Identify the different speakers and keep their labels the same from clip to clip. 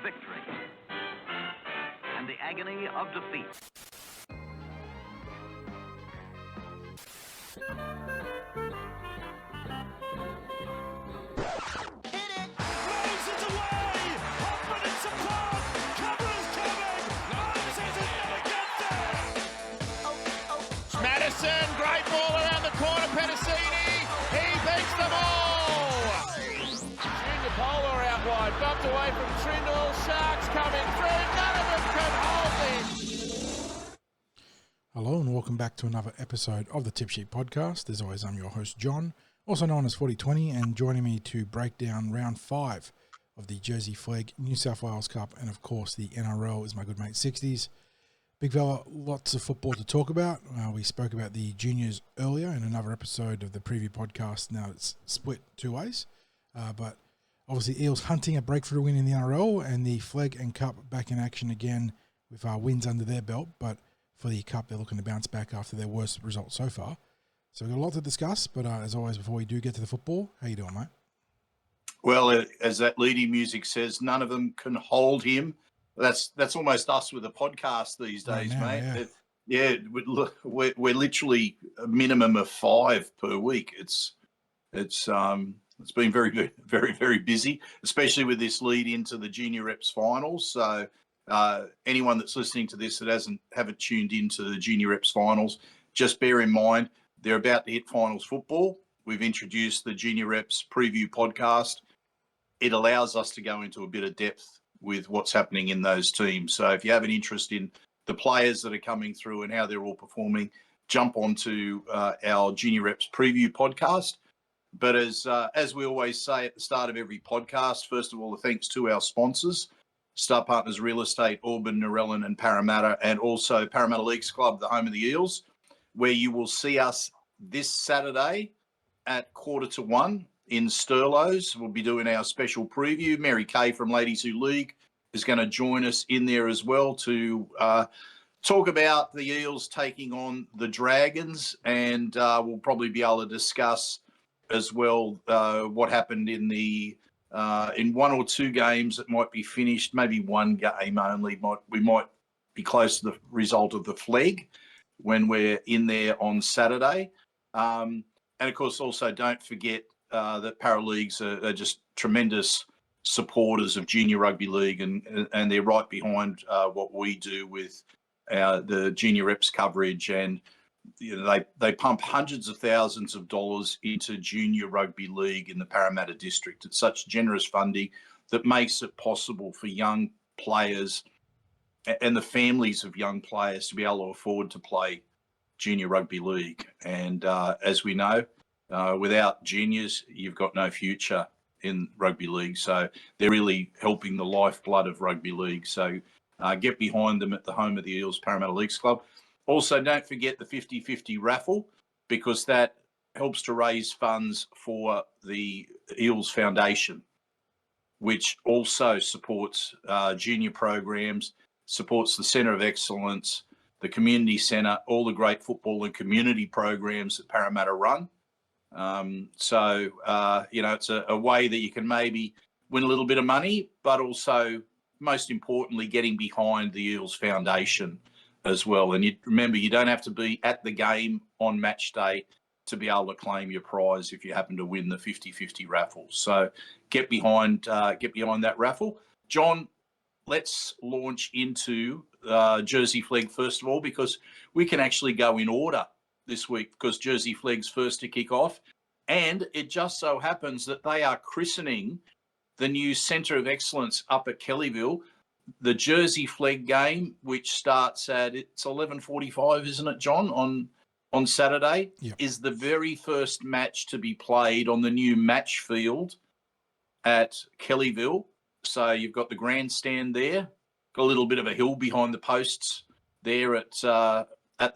Speaker 1: victory and the agony of defeat.
Speaker 2: Madison, great ball around the corner, Petticini, he beats them all! Junior Polar out wide, bumped away from Trindle, Sharks coming through, none of them can hold this!
Speaker 3: Hello and welcome back to another episode of the Tip Sheet Podcast. As always, I'm your host John, also known as 4020, and joining me to break down round 5 of the Jersey Flegg New South Wales Cup and of course the NRL is my good mate Sixties. Big fella, lots of football to talk about. We spoke about the juniors earlier in another episode of the preview podcast. Now it's split two ways. But obviously Eels hunting a breakthrough win in the NRL and the Flegg and Cup back in action again with wins under their belt. But for the Cup, they're looking to bounce back after their worst result so far. So we've got a lot to discuss. But as always, before we do get to the football, how you doing, mate?
Speaker 4: Well, as that leading music says, none of them can hold him. That's almost us with a podcast these days,
Speaker 3: right now,
Speaker 4: mate. Yeah, we're literally a minimum of 5 per week. It's been very, very, very busy, especially with this lead into the junior reps finals. So anyone that's listening to this that haven't tuned into the junior reps finals, just bear in mind they're about to hit finals football. We've introduced the junior reps preview podcast. It allows us to go into a bit of depth with what's happening in those teams. So if you have an interest in the players that are coming through and how they're all performing, jump onto our Junior Reps preview podcast. But as we always say at the start of every podcast, first of all, thanks to our sponsors, Star Partners Real Estate, Auburn, Narellan and Parramatta, and also Parramatta Leagues Club, the home of the Eels, where you will see us this Saturday at 1:45 in Sturlows. We'll be doing our special preview. Mary Kay from Ladies Who League is going to join us in there as well to talk about the Eels taking on the Dragons, and we'll probably be able to discuss as well what happened in one or two games that might be finished, maybe one game only. We might be close to the result of the Flegg when we're in there on Saturday. And of course, also don't forget that Paraleagues are just tremendous supporters of junior rugby league, and they're right behind what we do with the junior reps coverage. And you know, they pump hundreds of thousands of dollars into junior rugby league in the Parramatta district. It's such generous funding that makes it possible for young players and the families of young players to be able to afford to play junior rugby league. And as we know, without juniors, you've got no future in rugby league. So they're really helping the lifeblood of rugby league. So get behind them at the home of the Eels, Parramatta Leagues Club. Also, don't forget the 50-50 raffle, because that helps to raise funds for the Eels Foundation, which also supports junior programs, supports the Centre of Excellence, the Community Centre, all the great football and community programs that Parramatta run. So it's a way that you can maybe win a little bit of money, but also, most importantly, getting behind the Eels Foundation as well. And remember, you don't have to be at the game on match day to be able to claim your prize if you happen to win the 50-50 raffle. So get behind that raffle. John, let's launch into Jersey Flegg first of all, because we can actually go in order this week, because Jersey Flegg's first to kick off, and it just so happens that they are christening the new Centre of Excellence up at Kellyville. The Jersey Flegg game, which starts at, it's 11:45, isn't it, John, on Saturday,
Speaker 3: Yep,
Speaker 4: is the very first match to be played on the new match field at Kellyville. So you've got the grandstand there, got a little bit of a hill behind the posts there at the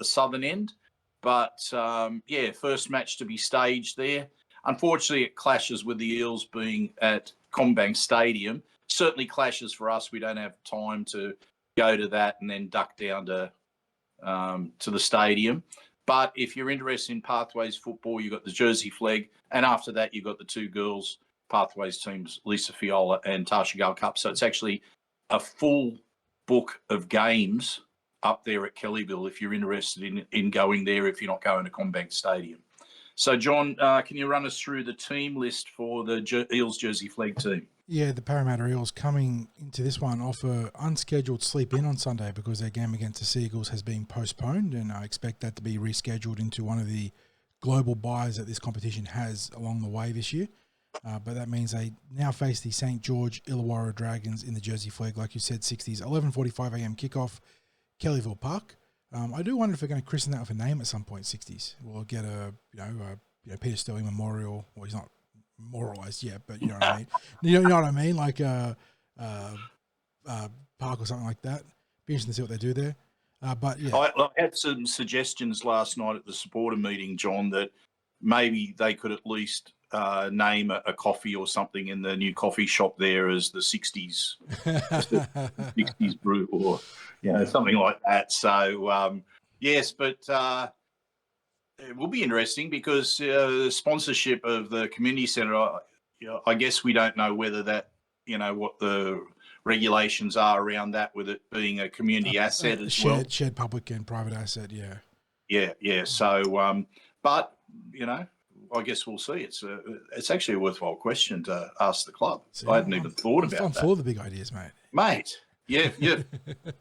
Speaker 4: southern end. But, first match to be staged there. Unfortunately, it clashes with the Eels being at CommBank Stadium. Certainly clashes for us. We don't have time to go to that and then duck down to the stadium. But if you're interested in Pathways football, you've got the Jersey Flegg. And after that, you've got the two girls Pathways teams, Lisa Fiola and Tasha Gull Cup. So it's actually a full book of games up there at Kellyville if you're interested in going there if you're not going to CommBank Stadium. So, John, can you run us through the team list for the Eels Jersey Flegg team?
Speaker 3: Yeah, the Parramatta Eels coming into this one off a unscheduled sleep-in on Sunday because their game against the Seagulls has been postponed, and I expect that to be rescheduled into one of the global buys that this competition has along the way this year. But that means they now face the St. George Illawarra Dragons in the Jersey Flegg, like you said, 60s, 11:45 a.m. kickoff, Kellyville Park. I do wonder if we're going to christen that with a name at some point, 60s. We'll get a Peter Sterling Memorial. Well, he's not memorialized yet, but you know what I mean. You know what I mean, like park or something like that. Be interesting to see what they do there. But yeah,
Speaker 4: I had some suggestions last night at the supporter meeting, John, that maybe they could at least name a coffee or something in the new coffee shop there as the 60s, 60s brew, or something like that. So yes, but it will be interesting because the sponsorship of the community centre. I guess we don't know whether that what the regulations are around that, with it being a community asset as well.
Speaker 3: Shared public and private asset, yeah.
Speaker 4: Yeah. So, but I guess we'll see. It's actually a worthwhile question to ask the club.
Speaker 3: See,
Speaker 4: I hadn't even thought about that.
Speaker 3: I'm full of the big ideas, mate.
Speaker 4: Yeah,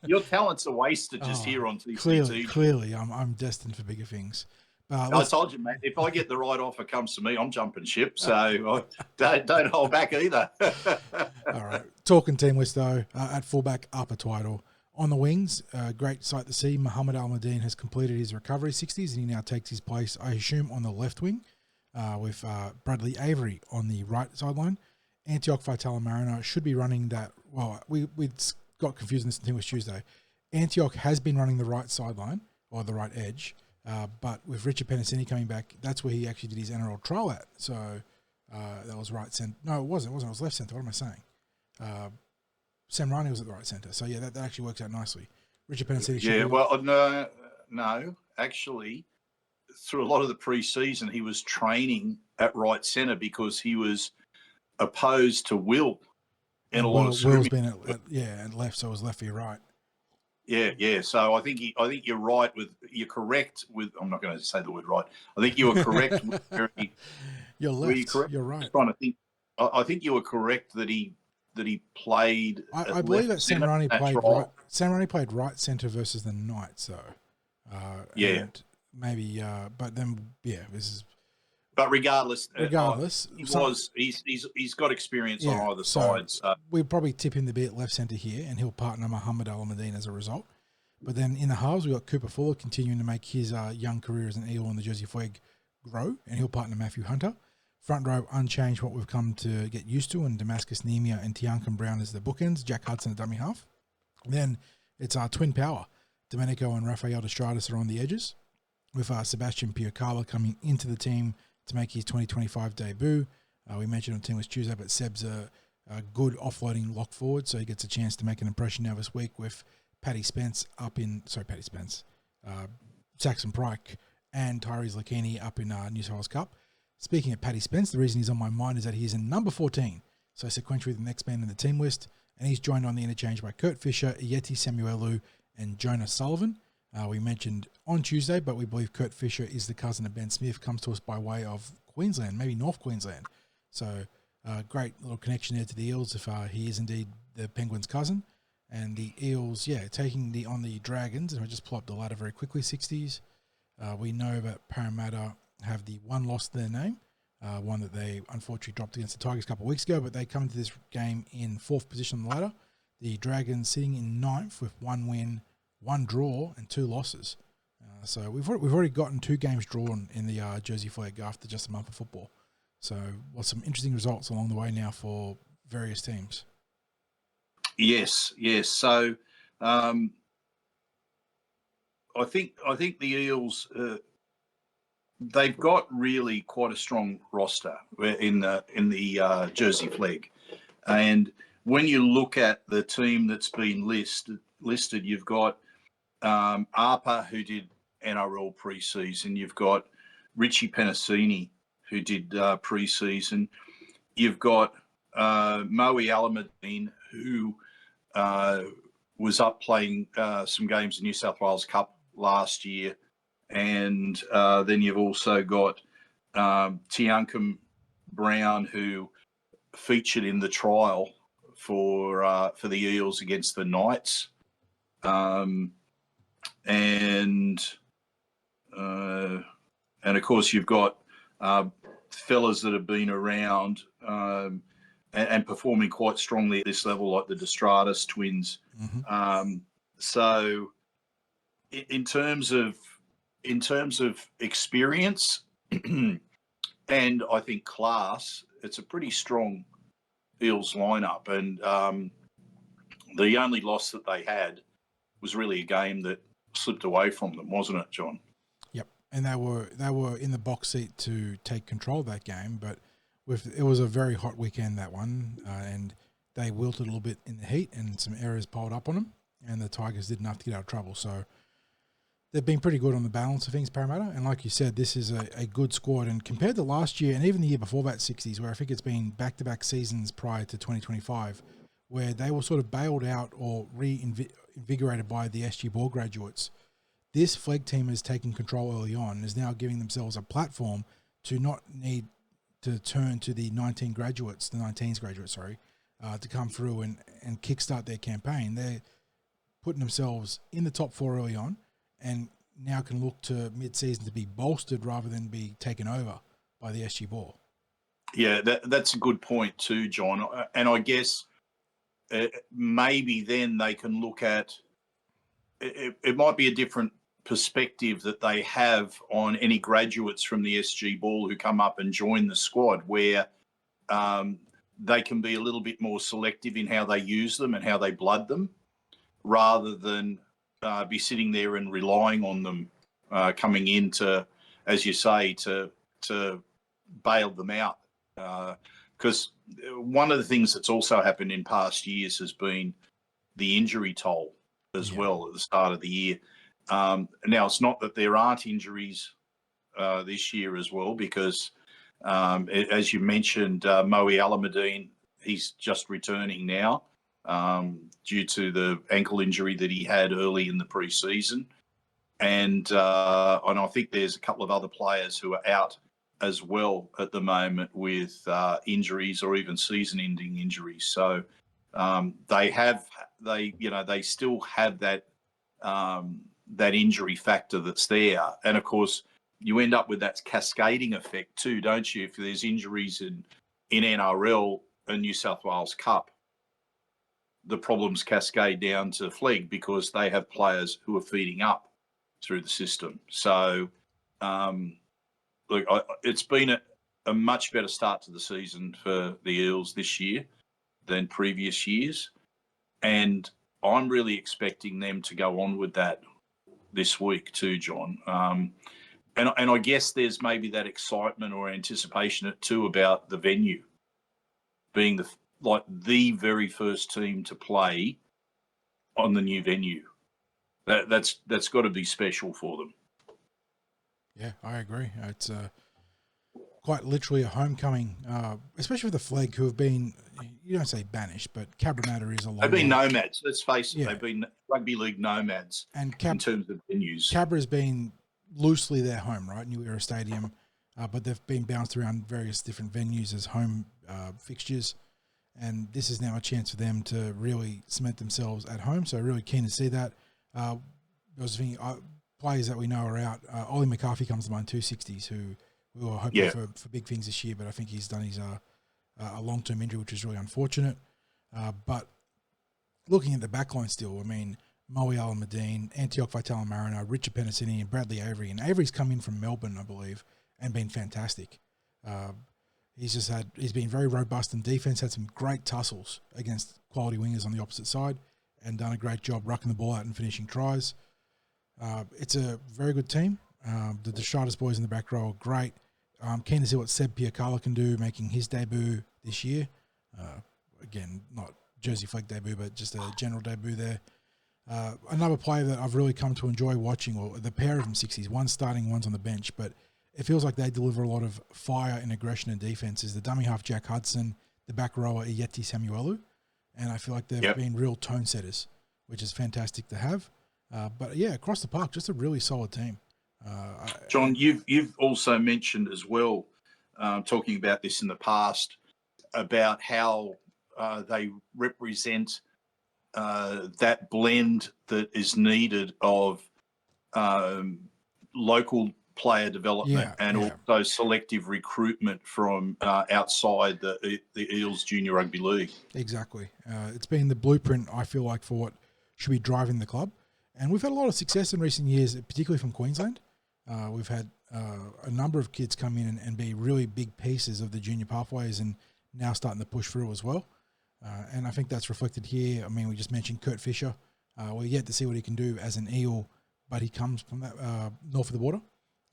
Speaker 4: your talents are wasted just here on TCT.
Speaker 3: Clearly, I'm destined for bigger things.
Speaker 4: I told you, mate, if I get the right offer comes to me, I'm jumping ship. So don't hold back either.
Speaker 3: All right. Talking team list, though, at fullback, Upper Twiddle. On the wings, great sight to see. Mohamed Al-Madeen has completed his recovery 60s, and he now takes his place, I assume, on the left wing, with Bradley Avery on the right sideline. Antioch Faitala Mariner should be running that. Well, we got confused in this team was Tuesday. Antioch has been running the right sideline, or the right edge, but with Richard Penasini coming back, that's where he actually did his NRL trial at. So that was right centre. No, it wasn't. It was left centre. What am I saying? Sam Riney was at the right centre. So, yeah, that actually works out nicely. Richard Penasini.
Speaker 4: Yeah, well, no. Actually, through a lot of the pre-season, he was training at right centre because he was opposed to Will. And
Speaker 3: Will's been at left, so it was left for your right.
Speaker 4: Yeah. So I think you're right you're correct with. I'm not going to say the word right. I think you were correct.
Speaker 3: You're left. You're right.
Speaker 4: I'm trying to think. I think you were correct that he played.
Speaker 3: I believe that Sam Riney played right. Sam Riney played right centre versus the Knights, though. And maybe, but then this is.
Speaker 4: But regardless, he's got experience on either side. So
Speaker 3: we'd probably tip him to be at left centre here, and he'll partner Mohamed Al-Madeen as a result. But then in the halves, we've got Cooper Fuller continuing to make his young career as an Eel in the Jersey Flegg grow, and he'll partner Matthew Hunter. Front row unchanged, what we've come to get used to, and Damascus Nemia and Tiankan Brown as the bookends, Jack Hudson a dummy half. Then it's our twin power. Domenico and Rafael Destratus are on the edges, with Sebastian Piocala coming into the team to make his 2025 debut. We mentioned on Team was Tuesday, but Seb's a good offloading lock forward, so he gets a chance to make an impression now this week with Saxon Pryke and Tyrese Lakini up in New South Wales Cup. Speaking of Paddy Spence, the reason he's on my mind is that he's in number 14, so sequentially the next man in the team list, and he's joined on the interchange by Kurt Fisher, Yeti Samuelu, and Jonah Sullivan. We mentioned on Tuesday, but we believe Kurt Fisher is the cousin of Ben Smith, comes to us by way of Queensland, maybe North Queensland. So great little connection there to the Eels if he is indeed the Penguins' cousin. And the Eels, taking on the Dragons, and I just pull up the ladder very quickly, 60s. We know that Parramatta have the one loss to their name, one that they unfortunately dropped against the Tigers a couple of weeks ago, but they come into this game in 4th position on the ladder. The Dragons sitting in 9th with 1 win, 1 draw, and 2 losses. So we've already gotten 2 games drawn in the Jersey Flegg after just a month of football. So some interesting results along the way now for various teams.
Speaker 4: Yes. So I think the Eels they've got really quite a strong roster in the Jersey Flegg, and when you look at the team that's been listed, you've got Arpa, who did NRL pre-season. You've got Richie Penasini, who did pre-season. You've got Moe Alamadine, who was up playing some games in New South Wales Cup last year. And then you've also got Tiankum Brown, who featured in the trial for the Eels against the Knights. And of course, you've got fellas that have been around and performing quite strongly at this level, like the Destratus twins.
Speaker 3: Mm-hmm.
Speaker 4: So, in terms of experience and I think class, it's a pretty strong Eels lineup. And the only loss that they had was really a game that slipped away from them, wasn't it, John?
Speaker 3: Yep, and they were in the box seat to take control of that game, but it was a very hot weekend, that one, and they wilted a little bit in the heat, and some errors piled up on them, and the Tigers did enough to get out of trouble. So they've been pretty good on the balance of things, Parramatta, and like you said, this is a good squad, and compared to last year, and even the year before that, 60s, where I think it's been back-to-back seasons prior to 2025, where they were sort of bailed out or reinvigorated by the SG Ball graduates. This Flegg team has taken control early on and is now giving themselves a platform to not need to turn to the 19s graduates, to come through and kickstart their campaign. They're putting themselves in the top four early on and now can look to mid-season to be bolstered rather than be taken over by the SG Ball.
Speaker 4: Yeah, that's a good point too, John. And I guess maybe then they can look at it might be a different perspective that they have on any graduates from the SG Ball who come up and join the squad, where they can be a little bit more selective in how they use them and how they blood them, rather than be sitting there and relying on them coming in to, as you say, to bail them out. Because one of the things that's also happened in past years has been the injury toll as well at the start of the year. Now, it's not that there aren't injuries this year as well, because as you mentioned, Moe Alameddine, he's just returning now due to the ankle injury that he had early in the pre-season. And I think there's a couple of other players who are out as well at the moment with injuries or even season-ending injuries. So they still have that injury factor that's there. And of course, you end up with that cascading effect too, don't you? If there's injuries in NRL and New South Wales Cup, the problems cascade down to Flegg because they have players who are feeding up through the system. So, look, it's been a much better start to the season for the Eels this year than previous years. And I'm really expecting them to go on with that this week too, John. And I guess there's maybe that excitement or anticipation too about the venue being the very first team to play on the new venue. That's got to be special for them.
Speaker 3: Yeah, I agree. It's quite literally a homecoming, especially for the Flegg, who have been, you don't say banished, but Parramatta is a long
Speaker 4: They've been
Speaker 3: way.
Speaker 4: nomads, let's face it. Yeah. They've been rugby league nomads in terms of venues.
Speaker 3: Cabra's been loosely their home, right? New Era Stadium, but they've been bounced around various different venues as home fixtures. And this is now a chance for them to really cement themselves at home. So really keen to see that. I was thinking, players that we know are out. Ollie McCarthy comes to mind, 260s, who we were hoping for big things this year, but I think he's done his a long-term injury, which is really unfortunate. But looking at the backline still, I mean, Moe Alameddine, Antioch Vitale-Mariner, Richard Penasini, and Bradley Avery. And Avery's come in from Melbourne, I believe, and been fantastic. He's been very robust in defense, had some great tussles against quality wingers on the opposite side, and done a great job rucking the ball out and finishing tries. It's a very good team. The Destratus boys in the back row are great. I'm keen to see what Seb Piacala can do, making his debut this year. Again, not Jersey Flegg debut, but just a general debut there. Another player that I've really come to enjoy watching, or the pair of them, 60s, one's starting, one's on the bench, but it feels like they deliver a lot of fire and aggression and defense, is the dummy half Jack Hudson, the back rower Yeti Samuelu. and I feel like they've
Speaker 4: Yep.
Speaker 3: been real tone setters, which is fantastic to have. But yeah, across the park, just a really solid team.
Speaker 4: John, you've also mentioned as well, talking about this in the past, about how they represent that blend that is needed of local player development and also selective recruitment from outside the Eels Junior Rugby League.
Speaker 3: Exactly. It's been the blueprint, I feel like, for what should be driving the club. And we've had a lot of success in recent years, particularly from Queensland. We've had a number of kids come in and be really big pieces of the junior pathways and now starting to push through as well. And I think that's reflected here. I mean, we just mentioned Kurt Fisher. We're yet to see what he can do as an Eel, but he comes from that north of the border.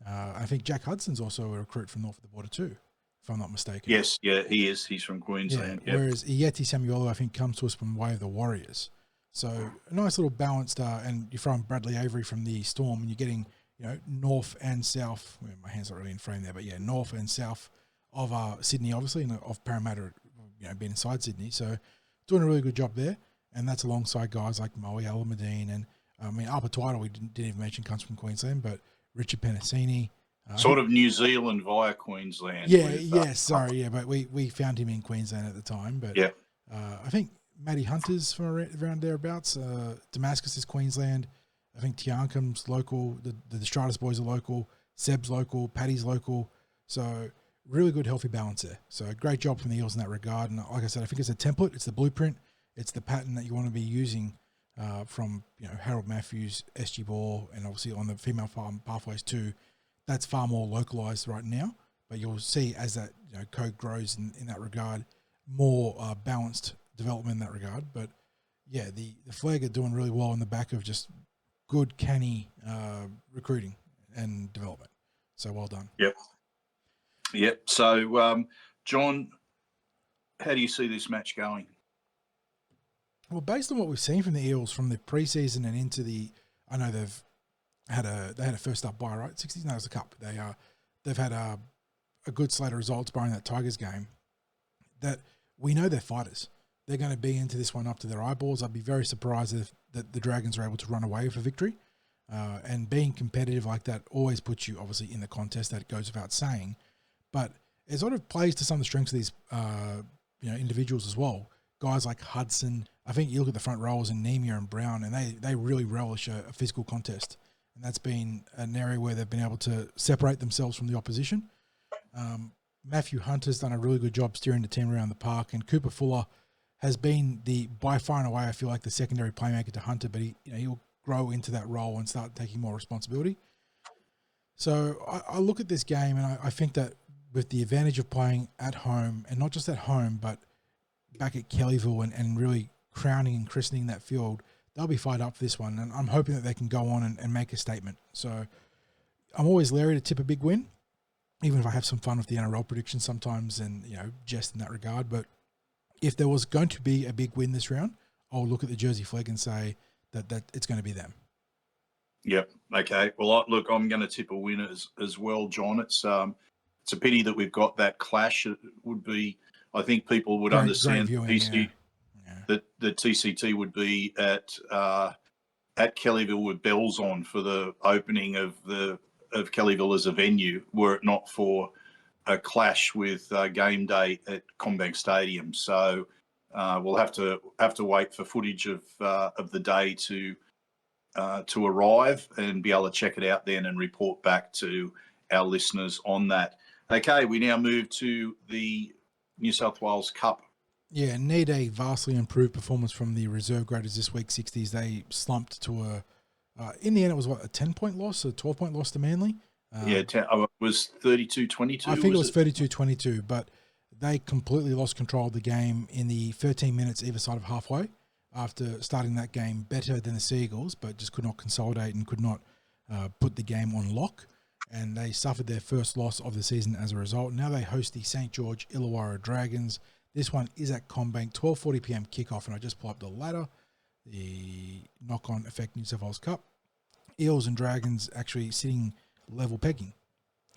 Speaker 3: I think Jack Hudson's also a recruit from north of the border too, if I'm not mistaken.
Speaker 4: Yes, yeah, he is. He's from Queensland.
Speaker 3: Yeah, whereas Ieti Samuolo, I think, comes to us from way of the Warriors. So a nice little balanced, and you're throwing Bradley Avery from the Storm, and you're getting, north and south. Well, my hand's not really in frame there, but yeah, north and south of Sydney, obviously, and of Parramatta, being inside Sydney. So doing a really good job there, and that's alongside guys like Moe Alamadine, and Upper Twiddle, we didn't even mention, comes from Queensland, but Richard Penasini.
Speaker 4: Sort of New Zealand via Queensland.
Speaker 3: But we found him in Queensland at the time. But
Speaker 4: yeah.
Speaker 3: I think Matty Hunter's from around thereabouts. Damascus is Queensland. I think Tiankam's local. The Stratus boys are local. Seb's local. Paddy's local. So really good, healthy balance there. So great job from the Eels in that regard. And like I said, I think it's a template. It's the blueprint. It's the pattern that you want to be using from Harold Matthews, SG Ball, and obviously on the female farm pathways too. That's far more localized right now, but you'll see as that code grows in that regard, more balanced development in that regard. But yeah, the Flegg are doing really well in the back of just good, canny recruiting and development. So well done.
Speaker 4: Yep. So, John, how do you see this match going?
Speaker 3: Well, based on what we've seen from the Eels from the preseason and into I know they had a first up bye, right? 60s, no, it was the cup. They've had a good slate of results barring that Tigers game. That we know they're fighters. They're going to be into this one up to their eyeballs. I'd be very surprised if the Dragons are able to run away with a victory. And being competitive like that always puts you obviously in the contest. That goes without saying, but it sort of plays to some of the strengths of these individuals as well. Guys like Hudson. I think you look at the front rows in Nemia and Brown, and they really relish a physical contest. And that's been an area where they've been able to separate themselves from the opposition. Matthew Hunter's done a really good job steering the team around the park, and Cooper Fuller has been by far and away, I feel like, the secondary playmaker to Hunter, but he'll grow into that role and start taking more responsibility. So I look at this game, and I think that with the advantage of playing at home, and not just at home, but back at Kellyville and really crowning and christening that field, they'll be fired up for this one, and I'm hoping that they can go on and make a statement. So I'm always leery to tip a big win, even if I have some fun with the NRL predictions sometimes and, jest in that regard. But if there was going to be a big win this round, I'll look at the Jersey Flegg and say that it's going to be them.
Speaker 4: Yep. Okay. Well, look, I'm going to tip a win as well, John. It's a pity that we've got that clash. It would be, I think people would understand that the TCT would be at Kellyville with bells on for the opening of Kellyville as a venue, were it not for a clash with game day at CommBank Stadium. So we'll have to wait for footage of the day to arrive and be able to check it out then and report back to our listeners on that. Okay, we now move to the New South Wales Cup.
Speaker 3: Yeah, need a vastly improved performance from the reserve graders this week. 60s, they slumped to in the end, it was a 10-point loss, a 12-point loss to Manly.
Speaker 4: It was 32-22.
Speaker 3: I think it was 32-22, but they completely lost control of the game in the 13 minutes either side of halfway after starting that game better than the Seagulls, but just could not consolidate and could not put the game on lock. And they suffered their first loss of the season as a result. Now they host the St. George Illawarra Dragons. This one is at CommBank, 12:40 p.m. kickoff, and I just pull up the ladder, the knock-on effect New South Wales Cup. Eels and Dragons actually sitting level pegging.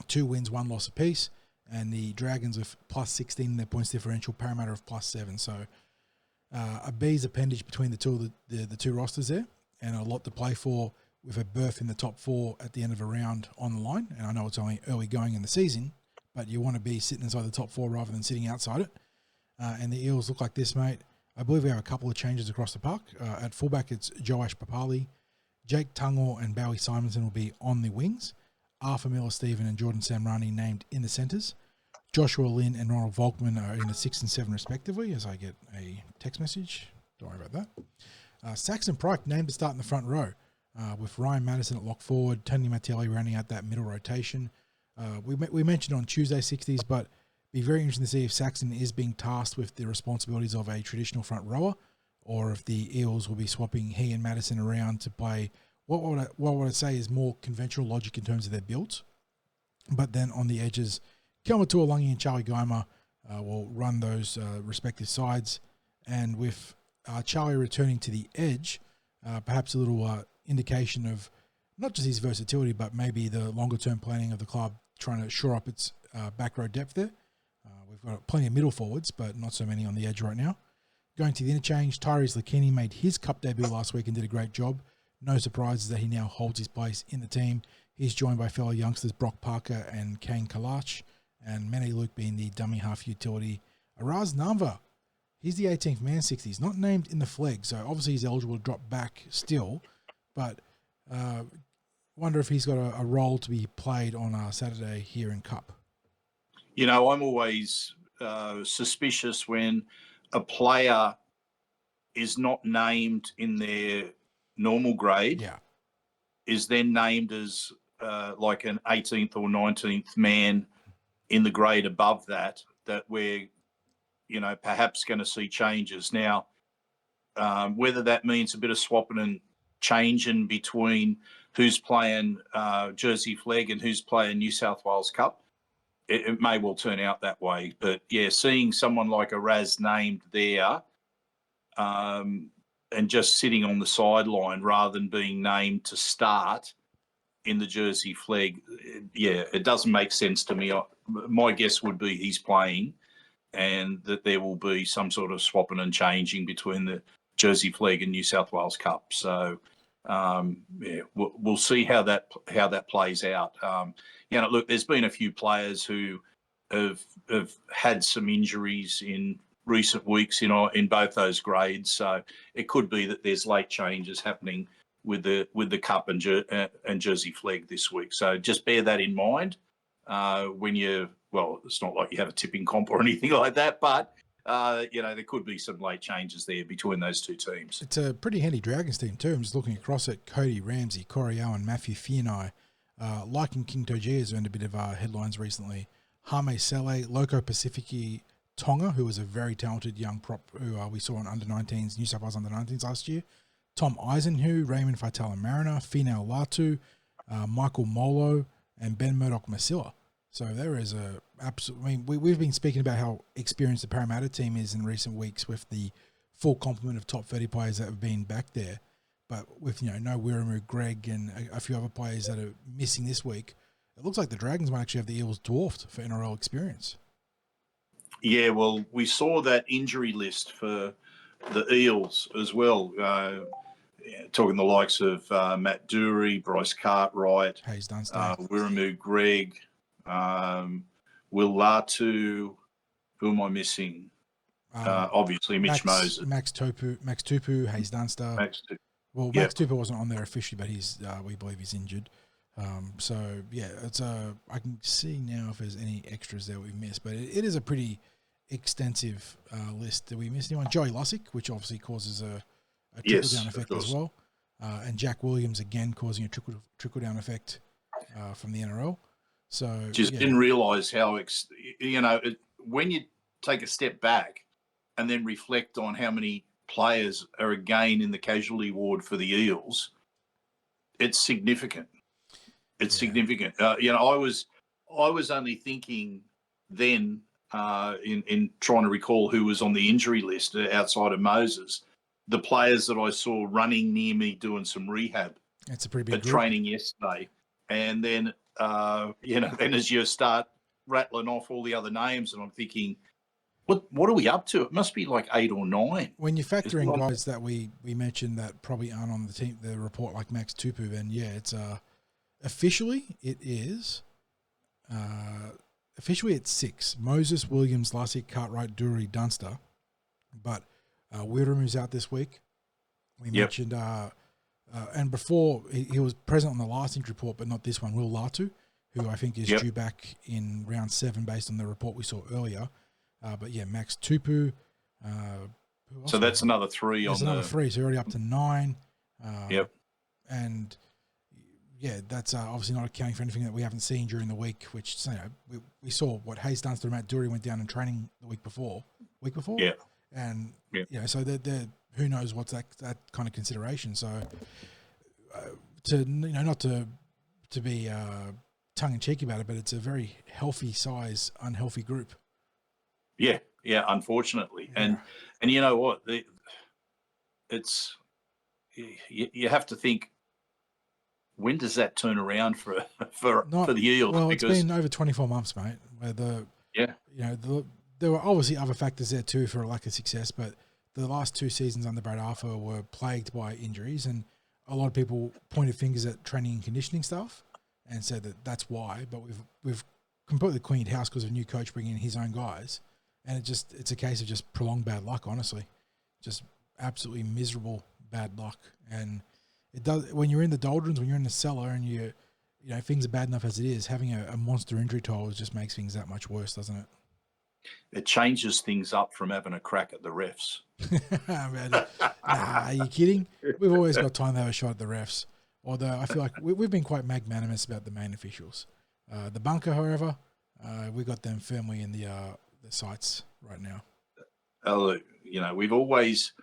Speaker 3: 2 wins, 1 loss apiece, and the Dragons with +16 in their points differential, Parramatta of +7. So a B's appendage between the two rosters there, and a lot to play for with a berth in the top 4 at the end of a round on the line. And I know it's only early going in the season, but you want to be sitting inside the top 4 rather than sitting outside it. And the Eels look like this, mate. I believe we have a couple of changes across the park. At fullback, it's Joash Papali. Jake Tungor and Bowie Simonson will be on the wings. Arthur Miller-Stephen and Jordan Samrani named in the centres. Joshua Lynn and Ronald Volkman are in the 6 and 7 respectively, as I get a text message. Don't worry about that. Saxon Pryke named to start in the front row, with Ryan Madison at lock forward, Tony Mattelli rounding out that middle rotation. We mentioned on Tuesday 60s, but be very interesting to see if Saxon is being tasked with the responsibilities of a traditional front rower, or if the Eels will be swapping he and Madison around to play what would I say is more conventional logic in terms of their builds. But then on the edges, Kelma Tuolangi and Charlie Geimer will run those respective sides. And with Charlie returning to the edge, perhaps a little indication of not just his versatility, but maybe the longer-term planning of the club trying to shore up its back row depth there. We've got plenty of middle forwards, but not so many on the edge right now. Going to the interchange, Tyrese Lakini made his cup debut last week and did a great job. No surprises that he now holds his place in the team. He's joined by fellow youngsters Brock Parker and Kane Kalach, and Manny Luke being the dummy half utility. Araz Namva, he's the 18th man 60s, not named in the Flegg, so obviously he's eligible to drop back still, but wonder if he's got a role to be played on Saturday here in Cup.
Speaker 4: You know, I'm always suspicious when a player is not named in their normal grade, is then named as like an 18th or 19th man in the grade above that we're, you know, perhaps going to see changes. Now, whether that means a bit of swapping and changing between who's playing Jersey Flegg and who's playing New South Wales Cup, it may well turn out that way. But, yeah, seeing someone like Araz named there and just sitting on the sideline rather than being named to start in the Jersey Flegg, it doesn't make sense to me. My guess would be he's playing and that there will be some sort of swapping and changing between the Jersey Flegg and New South Wales Cup. So, we'll see how that plays out. You know, look, there's been a few players who have had some injuries in recent weeks, you know, in both those grades. So it could be that there's late changes happening with the Cup and Jersey Flegg this week. So just bear that in mind when it's not like you have a tipping comp or anything like that, but you know, there could be some late changes there between those two teams.
Speaker 3: It's a pretty handy Dragons team too. I'm just looking across it. Cody Ramsey, Corey Owen, Matthew Fianai, liking King Toji has earned a bit of headlines recently. Hame Sele, Loco Pacifici Tonga, who was a very talented young prop who we saw on under-19s, New South Wales under-19s last year. Tom Eisenhu, Raymond Faitala Mariner, Finau Latu, Michael Molo, and Ben Murdoch-Masila. So there is a absolute. I mean, we've been speaking about how experienced the Parramatta team is in recent weeks with the full complement of top 30 players that have been back there. But with, you know, no Wiramu, Greg, and a few other players that are missing this week, it looks like the Dragons might actually have the Eels dwarfed for NRL experience.
Speaker 4: Yeah, well, we saw that injury list for the Eels as well. Talking the likes of Matt Dury, Bryce Cartwright,
Speaker 3: Hayes Dunstone,
Speaker 4: Wiramu, Greg, Will Latu. Who am I missing? Obviously, Mitch Moses.
Speaker 3: Max Tupu, Hayes Dunster. Max Tupu wasn't on there officially, but we believe he's injured. So yeah, it's I can see now if there's any extras there we missed, but it is a pretty extensive list. Did we miss anyone? Joey Lussick, which obviously causes a trickle-down effect as well. And Jack Williams, again, causing a trickle-down effect from the NRL. So
Speaker 4: didn't realise how, when you take a step back and then reflect on how many players are again in the casualty ward for the Eels, it's significant. It's significant. I was only thinking then in trying to recall who was on the injury list outside of Moses, the players that I saw running near me doing some rehab.
Speaker 3: That's a pretty big group.
Speaker 4: Training yesterday. And then, then as you start rattling off all the other names, and I'm thinking, What are we up to? It must be like 8 or 9.
Speaker 3: When you factor in guys that we mentioned that probably aren't on the report, like Max Tupu, then yeah, it's officially it is officially it's 6. Moses, Williams, Lussick, Cartwright, Dury, Dunster, but Wiram is out this week. We mentioned and before he was present on the last injury report, but not this one. Will Latu, who I think is due back in round 7 based on the report we saw earlier. But yeah, Max Tupu.
Speaker 4: So that's another 3
Speaker 3: There's
Speaker 4: on
Speaker 3: another 3, so already up to 9. And yeah, that's obviously not accounting for anything that we haven't seen during the week, which, you know, we saw what Hayes Dunster and Matt Dury went down in training the week before. Yeah. And, you know, so they're who knows what's that kind of consideration. So not to be tongue-in-cheek about it, but it's a very healthy size, unhealthy group.
Speaker 4: Yeah, unfortunately. Yeah. And you know what? It's you have to think, when does that turn around for the Eels?
Speaker 3: Well, it's been over 24 months, mate. Where there were obviously other factors there too for a lack of success, but the last 2 seasons under Brad Arthur were plagued by injuries, and a lot of people pointed fingers at training and conditioning stuff and said that that's why. But we've completely cleaned house because of a new coach bringing in his own guys, and it's a case of just prolonged bad luck. Honestly, just absolutely miserable bad luck. And it does, when you're in the doldrums, when you're in the cellar, and you know things are bad enough as it is. Having a monster injury toll just makes things that much worse, doesn't it?
Speaker 4: It changes things up from having a crack at the refs.
Speaker 3: Nah, are you kidding? We've always got time to have a shot at the refs. Although I feel like we've been quite magnanimous about the main officials. The bunker, however, we got them firmly in the sights right now.
Speaker 4: Look, you know, we always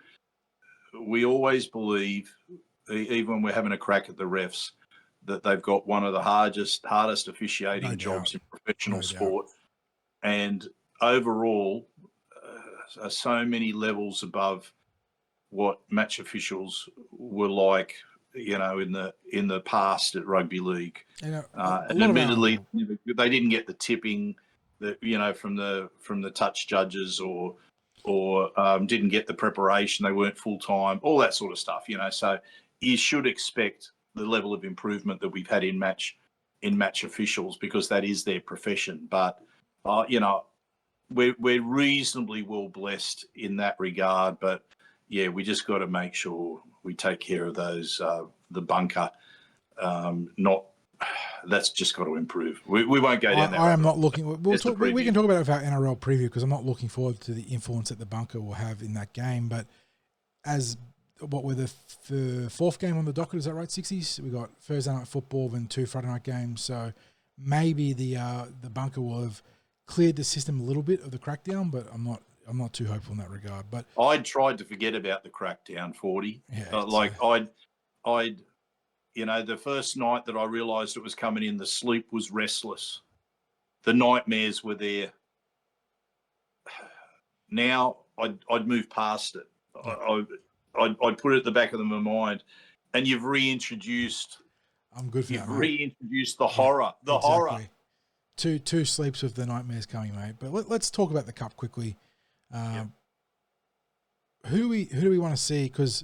Speaker 4: believe, even when we're having a crack at the refs, that they've got one of the hardest officiating jobs in professional sport, and overall are so many levels above what match officials were like, you know, in the past at rugby league. And admittedly, they didn't get the tipping that, you know, from the touch judges, or didn't get the preparation. They weren't full time, all that sort of stuff, you know. So you should expect the level of improvement that we've had in match officials, because that is their profession. But you know, we're reasonably well blessed in that regard. But yeah, we just got to make sure we take care of those the bunker. That's just got to improve. We won't go down that road.
Speaker 3: I am not looking. We can talk about it with our NRL preview, because I'm not looking forward to the influence that the bunker will have in that game. But as what were the 4th game on the docket? Is that right? 60s. We got Thursday night football, then 2 Friday night games. So maybe the bunker will have cleared the system a little bit of the crackdown, but I'm not too hopeful in that regard. But
Speaker 4: I'd tried to forget about the crackdown 40.
Speaker 3: Yeah,
Speaker 4: I'd you know, the first night that I realised it was coming in, the sleep was restless. The nightmares were there. Now I'd move past it. I'd put it at the back of my mind, and you've reintroduced.
Speaker 3: I'm good for that.
Speaker 4: You've reintroduced the horror. Horror.
Speaker 3: Two sleeps with the nightmares coming, mate. But let's talk about the cup quickly. Who do we want to see? Because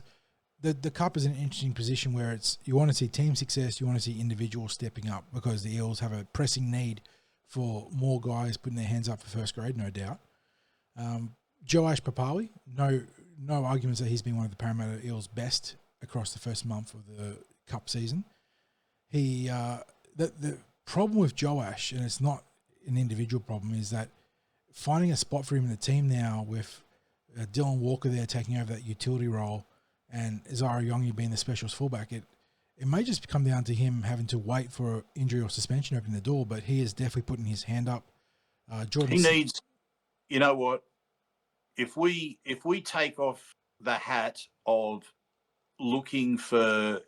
Speaker 3: the cup is an interesting position where you want to see team success, you want to see individuals stepping up, because the Eels have a pressing need for more guys putting their hands up for first grade, no doubt. Joash Papali, no arguments that he's been one of the Parramatta Eels' best across the first month of the cup season. The problem with Joash, and it's not an individual problem, is that finding a spot for him in the team now, with Dylan Walker there taking over that utility role, and Isaiah Yongi being the specials fullback, it may just come down to him having to wait for injury or suspension opening the door. But he is definitely putting his hand up.
Speaker 4: He needs, you know what? If we take off the hat of looking for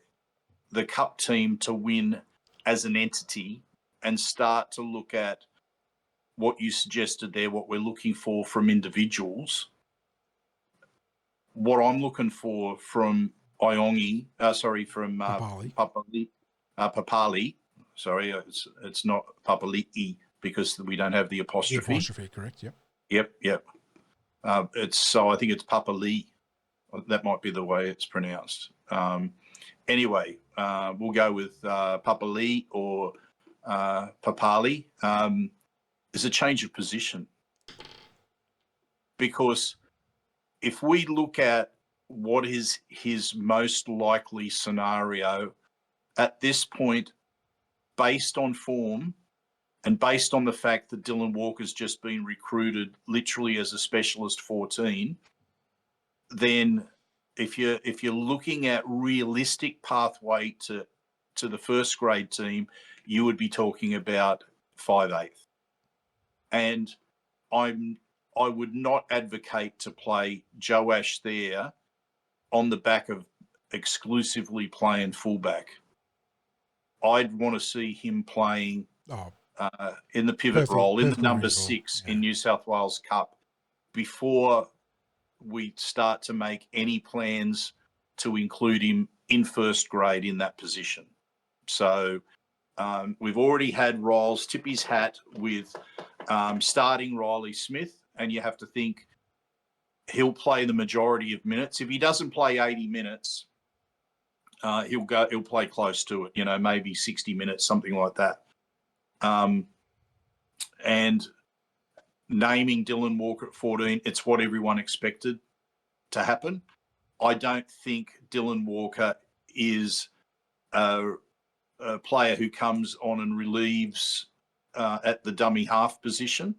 Speaker 4: the cup team to win as an entity, and start to look at what you suggested there, what we're looking for from individuals, what I'm looking for from Papali, sorry, it's not Papali'i, because we don't have the apostrophe.
Speaker 3: The apostrophe, correct? Yep.
Speaker 4: Yep. I think it's Papa Lee. That might be the way it's pronounced. Anyway, we'll go with Papa Lee or Papali. Is a change of position, because if we look at what is his most likely scenario at this point, based on form and based on the fact that Dylan Walker's just been recruited literally as a specialist 14, then if you're looking at realistic pathway to the first grade team, you would be talking about 5/8. And I would not advocate to play Joash there on the back of exclusively playing fullback. I'd want to see him playing in the pivot role, in the number 6 in New South Wales Cup, before we start to make any plans to include him in first grade in that position. So we've already had Ryles tip his hat with starting Riley Smith, and you have to think he'll play the majority of minutes. If he doesn't play 80 minutes, he'll play close to it, maybe 60 minutes, something like that. And naming Dylan Walker at 14, it's what everyone expected to happen. I don't think Dylan Walker is a player who comes on and relieves at the dummy half position.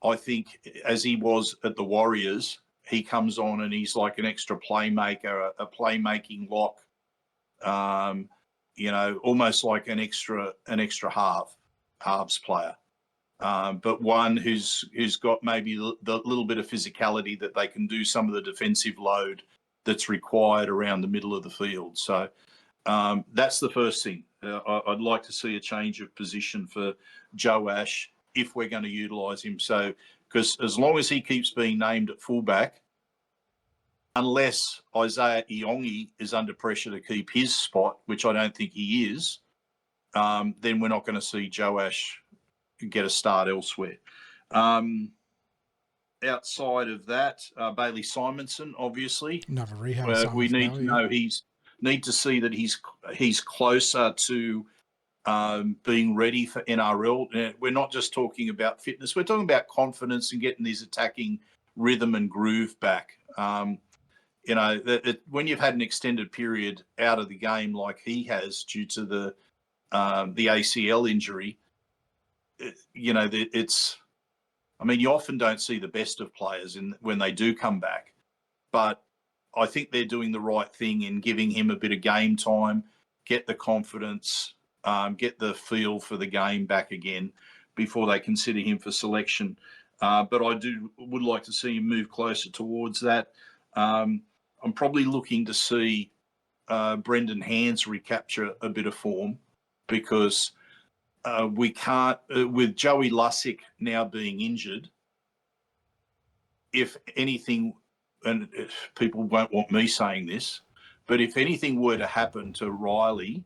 Speaker 4: I think, as he was at the Warriors, he comes on and he's like an extra playmaker, a playmaking lock, almost like an extra halves player. But one who's got maybe the little bit of physicality that they can do some of the defensive load that's required around the middle of the field. So that's the first thing. I'd like to see a change of position for Joash if we're going to utilise him. So, because as long as he keeps being named at fullback, unless Isaiah Iongi is under pressure to keep his spot, which I don't think he is, then we're not going to see Joash get a start elsewhere. Outside of that, Bailey Simonson, obviously,
Speaker 3: another rehab.
Speaker 4: We need to know need to see that he's closer to being ready for NRL. We're not just talking about fitness; we're talking about confidence and getting his attacking rhythm and groove back. When you've had an extended period out of the game like he has due to the ACL injury, you often don't see the best of players when they do come back, but I think they're doing the right thing in giving him a bit of game time, get the confidence, get the feel for the game back again before they consider him for selection. But I would like to see him move closer towards that. I'm probably looking to see Brendan Hands recapture a bit of form, because we can't, with Joey Lussick now being injured, if anything, and people won't want me saying this, but if anything were to happen to Riley,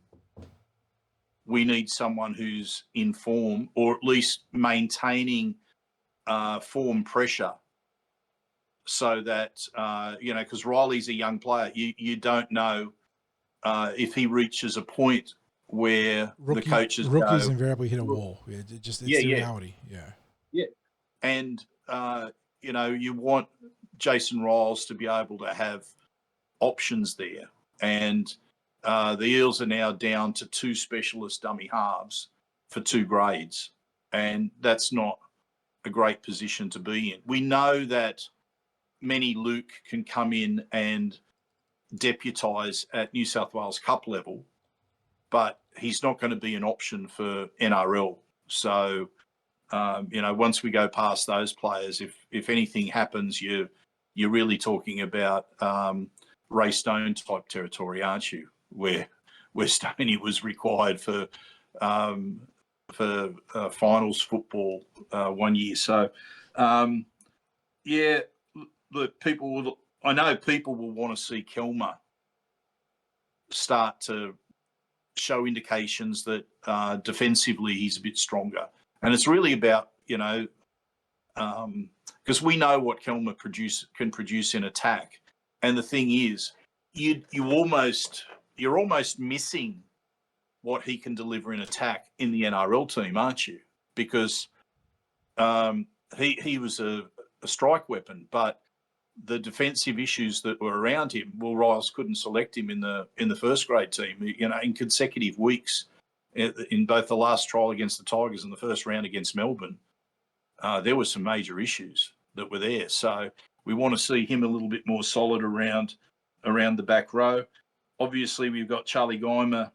Speaker 4: we need someone who's in form, or at least maintaining form pressure, so that, because Riley's a young player. You don't know if he reaches a point where the coaches
Speaker 3: rookies invariably hit a wall. It's the reality.
Speaker 4: Yeah. And, you want Jason Ryles to be able to have options there. And the Eels are now down to 2 specialist dummy halves for 2 grades. And that's not a great position to be in. We know that Manny Luke can come in and deputise at New South Wales Cup level, but he's not going to be an option for NRL. So, once we go past those players, if anything happens, you're really talking about Ray Stone type territory, aren't you? Where Stoney was required for finals football 1 year. So, look, I know people will want to see Kelma start to show indications that defensively he's a bit stronger. And it's really about, because we know what Kelma can produce in attack. And the thing is, you're almost missing what he can deliver in attack in the NRL team, aren't you? Because he was a strike weapon, but the defensive issues that were around him, well, Ryles couldn't select him in the first grade team, in consecutive weeks, in both the last trial against the Tigers and the first round against Melbourne. There were some major issues that were there. So we want to see him a little bit more solid around the back row. Obviously, we've got Charlie Geimer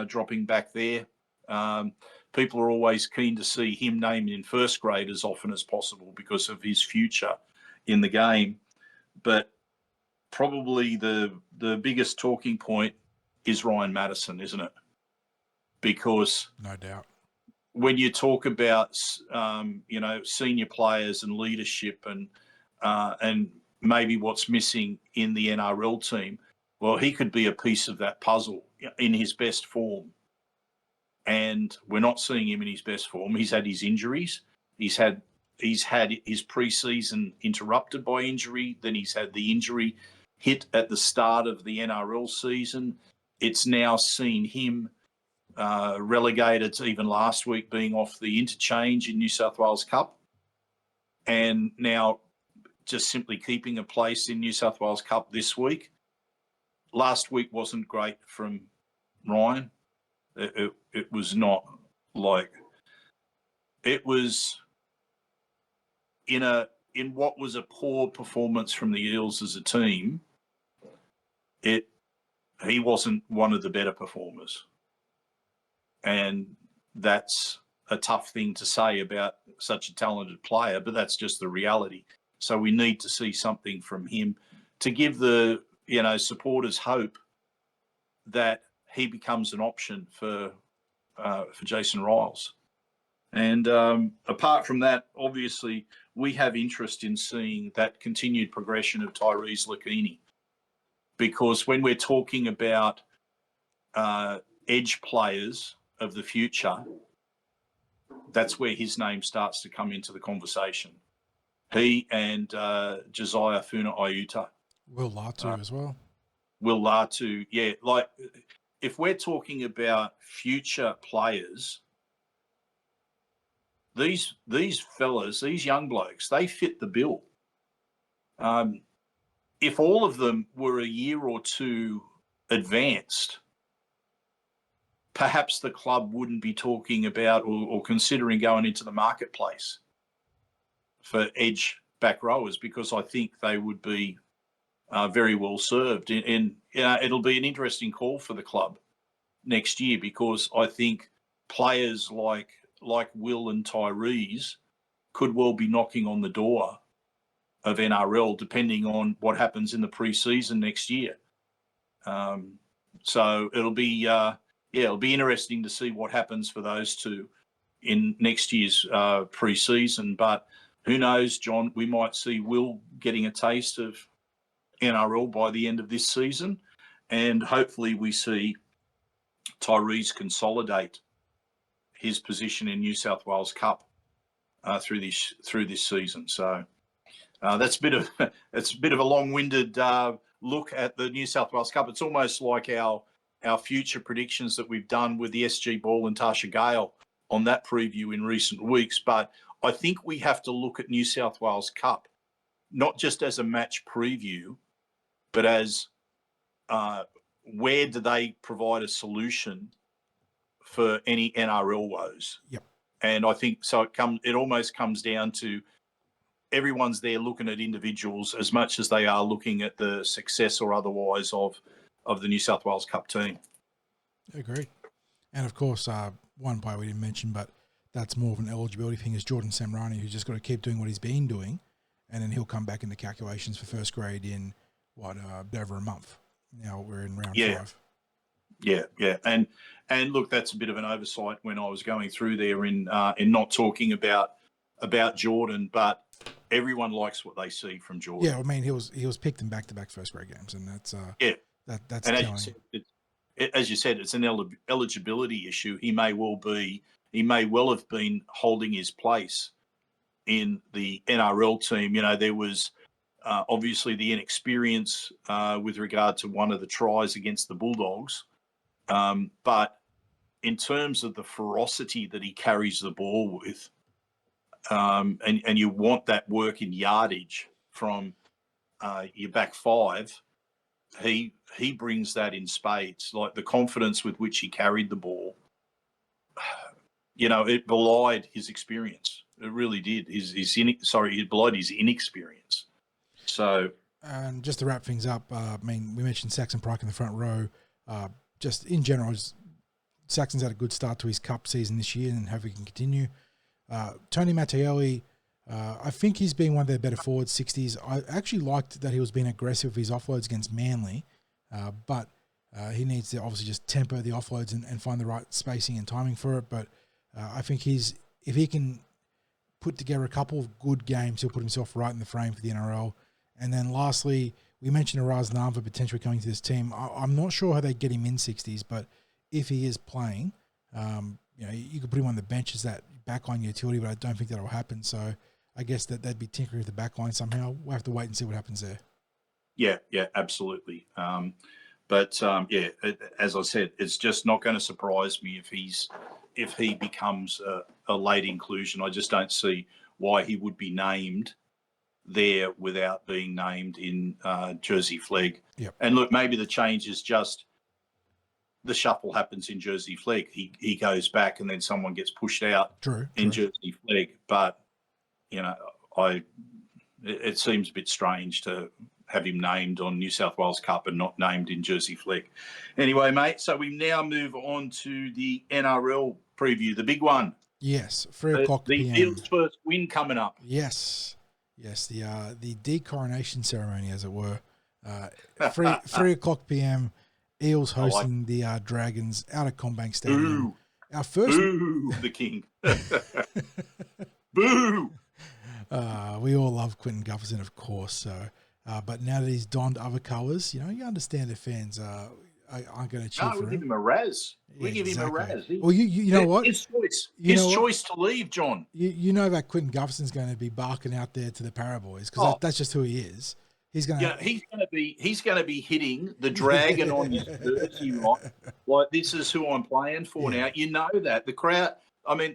Speaker 4: dropping back there. People are always keen to see him named in first grade as often as possible because of his future in the game. But probably the biggest talking point is Ryan Madison, isn't it? Because
Speaker 3: no doubt,
Speaker 4: when you talk about senior players and leadership and maybe what's missing in the NRL team, well, he could be a piece of that puzzle in his best form. And we're not seeing him in his best form. He's had his injuries. He's had his pre-season interrupted by injury. Then he's had the injury hit at the start of the NRL season. It's now seen him relegated to even last week being off the interchange in New South Wales Cup. And now just simply keeping a place in New South Wales Cup this week. Last week wasn't great from Ryan. It was not like it was in what was a poor performance from the Eels as a team. He wasn't one of the better performers, and that's a tough thing to say about such a talented player, but that's just the reality. So we need to see something from him to give the supporters hope that he becomes an option for Jason Ryles. And apart from that, obviously, we have interest in seeing that continued progression of Tyrese Lakini, because when we're talking about edge players of the future, that's where his name starts to come into the conversation. He and Josiah Funa-Iuta.
Speaker 3: Will Latu as well.
Speaker 4: Will Latu, yeah. Like, if we're talking about future players, these fellas, these young blokes, they fit the bill. If all of them were a year or two advanced, perhaps the club wouldn't be talking about or considering going into the marketplace for edge back rowers, because I think they would be very well served. And it'll be an interesting call for the club next year, because I think players like Will and Tyrese could well be knocking on the door of NRL, depending on what happens in the pre-season next year. So it'll be interesting to see what happens for those two in next year's pre-season. But who knows, John? We might see Will getting a taste of NRL by the end of this season, and hopefully we see Tyrese consolidate his position in New South Wales Cup through this season. So that's a bit of a long-winded look at the New South Wales Cup. It's almost like our future predictions that we've done with the SG Ball and Tasha Gale on that preview in recent weeks. But I think we have to look at New South Wales Cup not just as a match preview, but as where do they provide a solution for any NRL woes?
Speaker 3: Yep.
Speaker 4: And I think so. It almost comes down to everyone's there looking at individuals as much as they are looking at the success or otherwise of the New South Wales Cup team.
Speaker 3: Agreed. And of course, one player we didn't mention, but that's more of an eligibility thing, is Jordan Samrani, who's just got to keep doing what he's been doing, and then he'll come back into calculations for first grade in a bit over a month. Now we're in round 5.
Speaker 4: Yeah. And look, that's a bit of an oversight when I was going through there in not talking about Jordan, but everyone likes what they see from Jordan.
Speaker 3: Yeah, I mean, he was picked in back-to-back first grade games, and that's that's
Speaker 4: and
Speaker 3: telling.
Speaker 4: As you said, it's an eligibility issue. He may well have been holding his place in the NRL team. There was obviously the inexperience with regard to one of the tries against the Bulldogs. But in terms of the ferocity that he carries the ball with, and you want that work in yardage from your back five, he brings that in spades. Like the confidence with which he carried the ball, it belied his experience. It really did. It belied his inexperience. So,
Speaker 3: and just to wrap things up, we mentioned Saxon Pryke in the front row. Just in general, Saxon's had a good start to his cup season this year, and hope he can continue. Tony Mattielli, I think he's been one of their better forwards, 60s. I actually liked that he was being aggressive with his offloads against Manly, but he needs to obviously just temper the offloads and find the right spacing and timing for it. But I think if he can put together a couple of good games, he'll put himself right in the frame for the NRL. And then lastly, we mentioned Araz Nava potentially coming to this team. I'm not sure how they get him in 60s, but if he is playing, you could put him on the bench as that backline utility, but I don't think that will happen. So I guess that'd be tinkering with the backline somehow. We'll have to wait and see what happens there.
Speaker 4: Yeah, absolutely. As I said, it's just not going to surprise me if he becomes a late inclusion. I just don't see why he would be named there without being named in Jersey Flegg.
Speaker 3: Yep.
Speaker 4: And look, maybe the change is just the shuffle happens in Jersey Flegg. He goes back and then someone gets pushed out in Jersey Flegg. But, it seems a bit strange to have him named on New South Wales Cup and not named in Jersey Flegg. Anyway, mate, so we now move on to the NRL preview, the big one.
Speaker 3: Yes, 3 o'clock p.m.
Speaker 4: The Eels' first win coming up.
Speaker 3: Yes, the decoronation ceremony, as it were. 3 o'clock p.m., Eels hosting the Dragons out at CommBank Stadium.
Speaker 4: Boo. Boo, the king. Boo.
Speaker 3: We all love Quinton Gufferson, of course. So, but now that he's donned other colours, you understand the fans aren't going to cheer for him.
Speaker 4: We give him a Raz. We give him a Raz.
Speaker 3: Well, you know what?
Speaker 4: His choice. His choice to leave, John.
Speaker 3: You know that Quinton Gufferson's going to be barking out there to the Paraboys because that's just who he is. He's going to be hitting the dragon on his jersey, right? Like, this is who I'm playing for now. You know that. The crowd,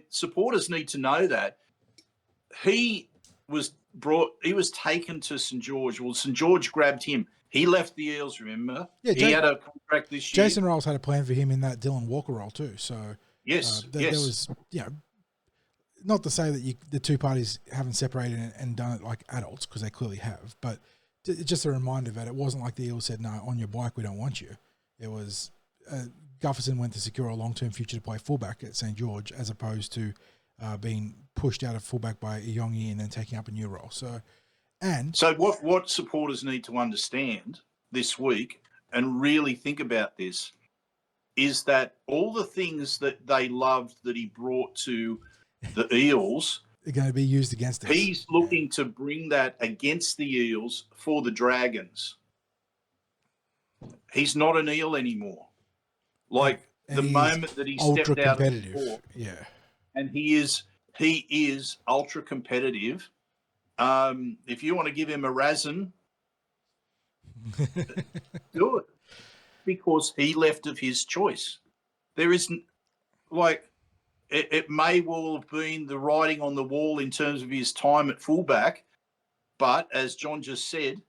Speaker 3: supporters need to know that. He was taken to St. George. Well, St. George grabbed him. He left the Eels, remember? Yeah, he had a contract this year. Jason Ryles had a plan for him in that Dylan Walker role too. So
Speaker 4: yes.
Speaker 3: There was, not to say that the two parties haven't separated and done it like adults, because they clearly have, but just a reminder that it wasn't like the Eels said, no, on your bike, we don't want you. It was Gufferson went to secure a long-term future to play fullback at St. George, as opposed to being pushed out of fullback by Iongi and then taking up a new role. So what supporters need to understand this week and really think about this is that all the things that they loved that he brought to the Eels are going to be used against us.
Speaker 4: He's looking to bring that against the Eels for the Dragons. He's not an Eel anymore. Like, the moment that he stepped out of the sport, and he is ultra competitive. If you want to give him a Razin, do it, because he left of his choice. There isn't, it may well have been the writing on the wall in terms of his time at fullback, but as John just said,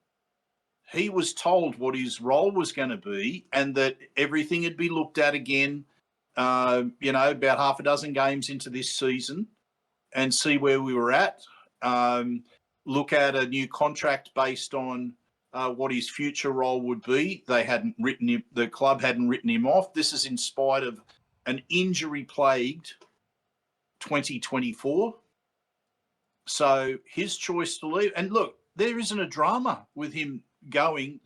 Speaker 4: he was told what his role was going to be and that everything had been looked at again, about half a dozen games into this season and see where we were at. Look at a new contract based on what his future role would be. The club hadn't written him off. This is in spite of an injury-plagued 2024. So his choice to leave. And look, there isn't a drama with him going.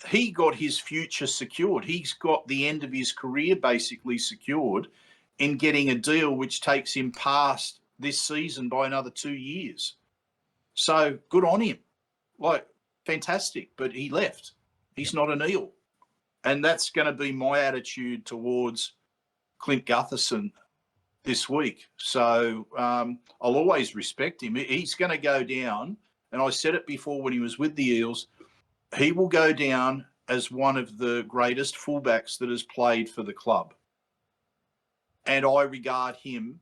Speaker 4: He got his future secured. He's got the end of his career basically secured in getting a deal which takes him past this season by another 2 years. So good on him. Fantastic. But he left. He's not an Eel. And that's going to be my attitude towards Clint Gutherson this week. So I'll always respect him. He's going to go down, and I said it before when he was with the Eels, he will go down as one of the greatest fullbacks that has played for the club. And I regard him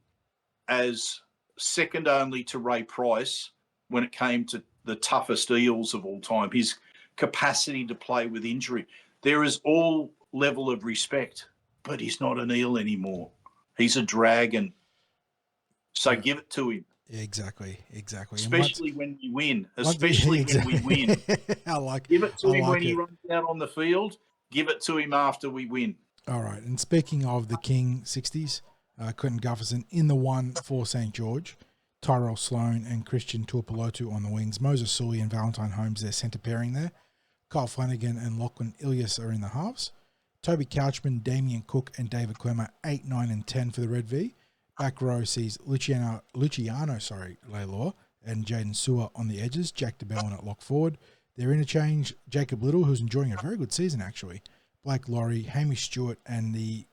Speaker 4: as second only to Ray Price when it came to the toughest Eels of all time. His capacity to play with injury. There is all level of respect, but he's not an Eel anymore. He's a Dragon. So give it to him.
Speaker 3: Exactly.
Speaker 4: Especially when we win.
Speaker 3: When we win.
Speaker 4: Give it to him when he runs out on the field. Give it to him after we win.
Speaker 3: All right. And speaking of the King 60s, Quentin Gufferson in the one for St. George, Tyrell Sloan and Christian Tuipulotu on the wings, Moses Sully and Valentine Holmes, their centre pairing there. Kyle Flanagan and Lachlan Ilias are in the halves. Toby Couchman, Damien Cook and David Clemmer, 8, 9 and 10 for the Red V. Back row sees Luciano Leilor and Jaden Sewer on the edges, Jack DeBellin at lock forward. Their interchange, Jacob Little, who's enjoying a very good season actually, Blake Laurie, Hamish Stewart and the,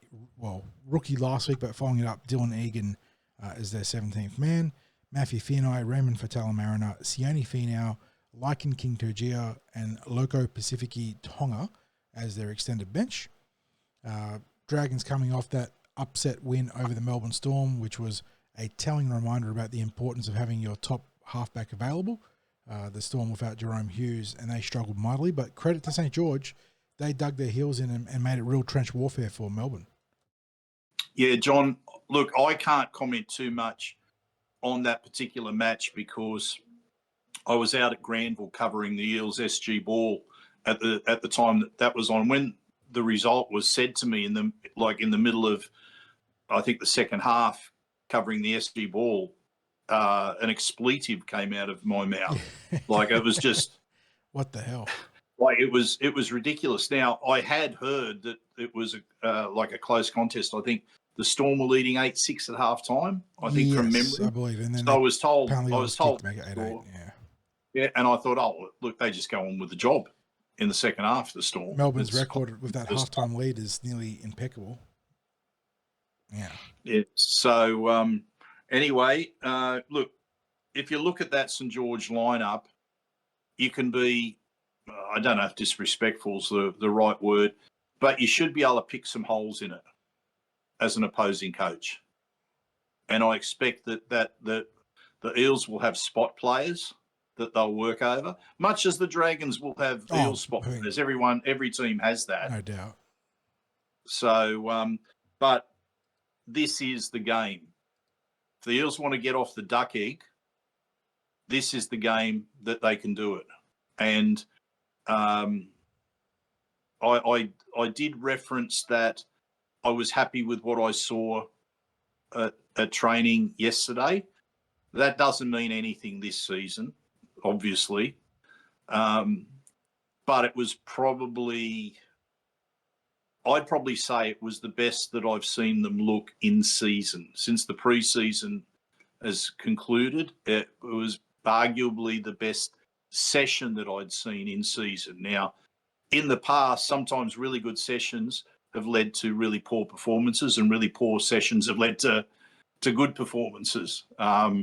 Speaker 3: rookie last week, but following it up, Dylan Egan as their 17th man. Matthew Fianai, Raymond Fatala Mariner, Sione Finau, Lycan King Turgia, and Loco Pacifici Tonga as their extended bench. Dragons coming off that upset win over the Melbourne Storm, which was a telling reminder about the importance of having your top halfback available. The Storm without Jerome Hughes, and they struggled mightily, but credit to St. George, they dug their heels in and made it real trench warfare for Melbourne.
Speaker 4: Yeah, John, look, I can't comment too much on that particular match because I was out at Granville covering the Eels SG Ball at the time that was on. When the result was said to me in the middle of, I think, the second half covering the SG Ball, an expletive came out of my mouth. Like it was just
Speaker 3: what the hell?
Speaker 4: Like it was ridiculous. Now I had heard that it was like a close contest. I think the Storm were leading 8-6 at half time. I think from memory,
Speaker 3: I believe. And then
Speaker 4: so I was told to
Speaker 3: make it 8-8.
Speaker 4: Yeah, and I thought, oh look, they just go on with the job in the second half. The Storm.
Speaker 3: Melbourne's record with that halftime lead is nearly impeccable. Yeah.
Speaker 4: Yeah. So anyway, look, if you look at that St. George lineup, you can be, I don't know if disrespectful is the right word, but you should be able to pick some holes in it as an opposing coach. And I expect that the Eels will have spot players that they'll work over, much as the Dragons will have Eels spot players. Every team has that.
Speaker 3: No doubt.
Speaker 4: So, but this is the game. If the Eels want to get off the duck egg, this is the game that they can do it. And I did reference that I was happy with what I saw at training yesterday. That doesn't mean anything this season, obviously. But it was I'd probably say it was the best that I've seen them look in season. Since the preseason has concluded, it was arguably the best session that I'd seen in season. Now, in the past, sometimes really good sessions have led to really poor performances, and really poor sessions have led to good performances. Ideally,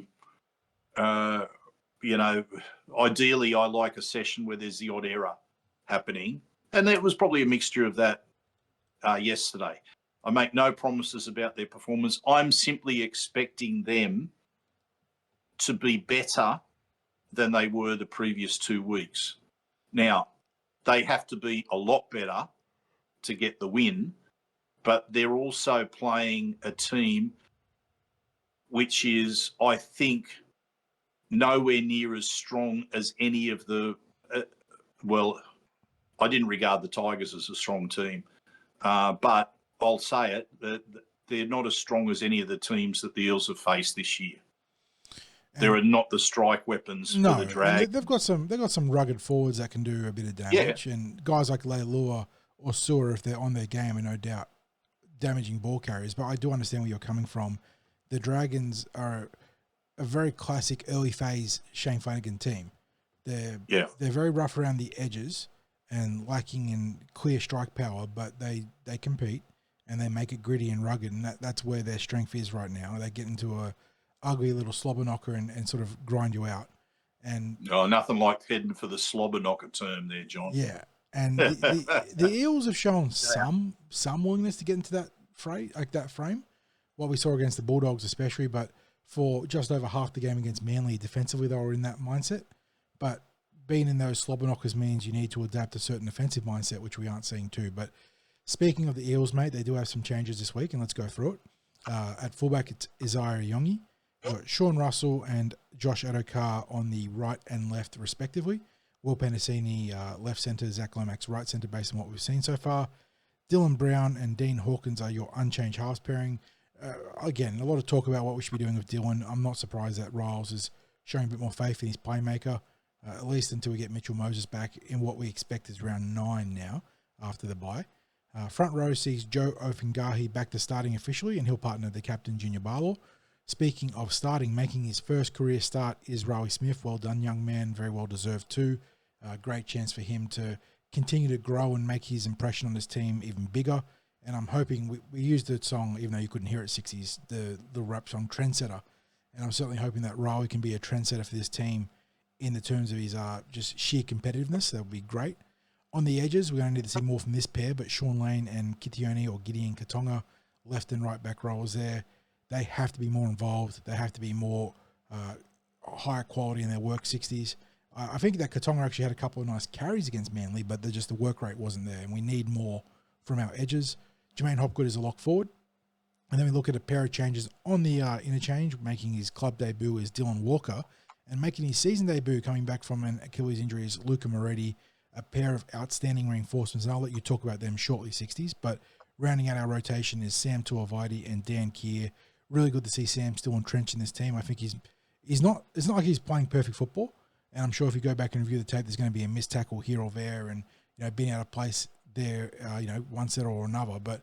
Speaker 4: I like a session where there's the odd error happening, and it was probably a mixture of that yesterday. I make no promises about their performance. I'm simply expecting them to be better than they were the previous 2 weeks. Now, they have to be a lot better to get the win, but they're also playing a team which is, I think, nowhere near as strong as any of the I didn't regard the Tigers as a strong team, but I'll say it, that they're not as strong as any of the teams that the Eels have faced this year. There are not the strike weapons for the Drag.
Speaker 3: They've got some rugged forwards that can do a bit of damage, and guys like Leilua or Sewer, if they're on their game, are no doubt damaging ball carriers. But I do understand where you're coming from. The Dragons are a very classic early phase Shane Flanagan team. They're very rough around the edges and lacking in clear strike power, but they compete. and they make it gritty and rugged, and that's where their strength is right now. They get into a ugly little slobber knocker and sort of grind you out. And
Speaker 4: nothing like heading for the slobber knocker term there, John.
Speaker 3: yeah, and the Eels have shown some willingness to get into that frame, what we saw against the Bulldogs especially, but for just over half the game against Manly, defensively they were in that mindset. But being in those slobber knockers means you need to adapt a certain offensive mindset, which we aren't seeing too. But speaking of the Eels, mate, they do have some changes this week, and let's go through it. At fullback, it's Isaiah Yongi. We've got Sean Russell and Josh Adokar on the right and left, respectively. Will Penasini, left centre, Zach Lomax, right centre, based on what we've seen so far. Dylan Brown and Dean Hawkins are your unchanged halves pairing. Again, a lot of talk about what we should be doing with Dylan. I'm not surprised that Ryles is showing a bit more faith in his playmaker, at least until we get Mitchell Moses back in what we expect is round 9 now after the bye. Front row sees Joe Ofungahi back to starting officially, and he'll partner the captain, Junior Barlow. Speaking of starting, making his first career start is Riley Smith. Well done, young man. Very well deserved too. Great chance for him to continue to grow and make his impression on this team even bigger. And I'm hoping, we used the song, even though you couldn't hear it, Sixties, the rap song Trendsetter. And I'm certainly hoping that Riley can be a trendsetter for this team in the terms of his just sheer competitiveness. That would be great. On the edges, we're going to need to see more from this pair, but Sean Lane and Kitione or Gideon Katonga, left and right back roles there, they have to be more involved. They have to be more higher quality in their work 60s. I think that Katonga actually had a couple of nice carries against Manly, but the work rate wasn't there, and we need more from our edges. Jermaine Hopgood is a lock forward. And then we look at a pair of changes on the interchange. Making his club debut is Dylan Walker, and making his season debut coming back from an Achilles injury is Luca Moretti, a pair of outstanding reinforcements. And I'll let you talk about them shortly, 60s. But rounding out our rotation is Sam Tuivasa and Dan Keir. Really good to see Sam still entrenched in this team. I think it's not like he's playing perfect football. And I'm sure if you go back and review the tape, there's going to be a missed tackle here or there, and being out of place there, one set or another. But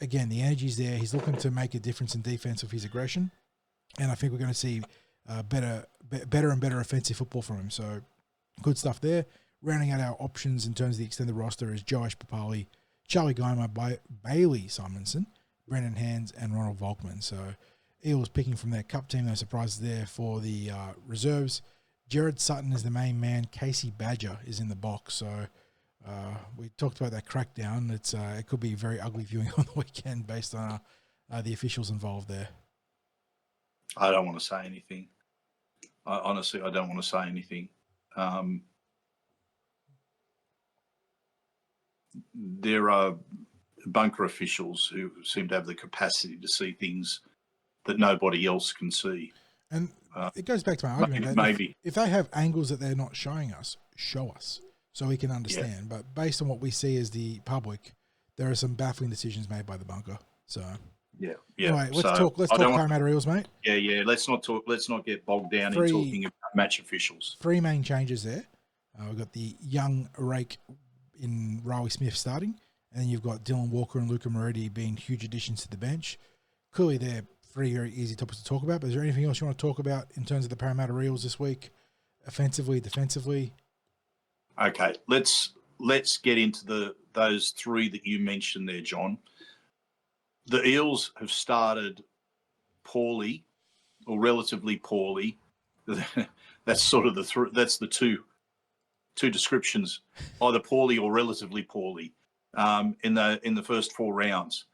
Speaker 3: again, the energy's there. He's looking to make a difference in defense with his aggression, and I think we're going to see better and better offensive football from him. So good stuff there. Rounding out our options in terms of the extended roster is Joash Papali, Charlie Geimer, Bailey Simonson, Brendan Hands, and Ronald Volkman. So Eels picking from their cup team. No surprises there for the reserves. Jared Sutton is the main man. Casey Badger is in the box. So we talked about that crackdown. It could be very ugly viewing on the weekend based on the officials involved there.
Speaker 4: I don't want to say anything. Honestly, I don't want to say anything. There are bunker officials who seem to have the capacity to see things that nobody else can see.
Speaker 3: And it goes back to my argument.
Speaker 4: Maybe.
Speaker 3: If they have angles that they're not showing us, show us so we can understand. Yeah. But based on what we see as the public, there are some baffling decisions made by the bunker. So
Speaker 4: yeah.
Speaker 3: Anyway, let's talk Parramatta Eels, mate.
Speaker 4: Yeah. Let's not get bogged down in talking about match officials.
Speaker 3: 3 main changes there. We've got the young rake in Riley Smith starting, and then you've got Dylan Walker and Luca Moretti being huge additions to the bench. Clearly, they're 3 very easy topics to talk about, but is there anything else you want to talk about in terms of the Parramatta Eels this week, offensively, defensively?
Speaker 4: Okay, let's get into those 3 that you mentioned there, John. The Eels have started poorly, or relatively poorly. That's sort of that's the two descriptions, either poorly or relatively poorly, in the first 4 rounds.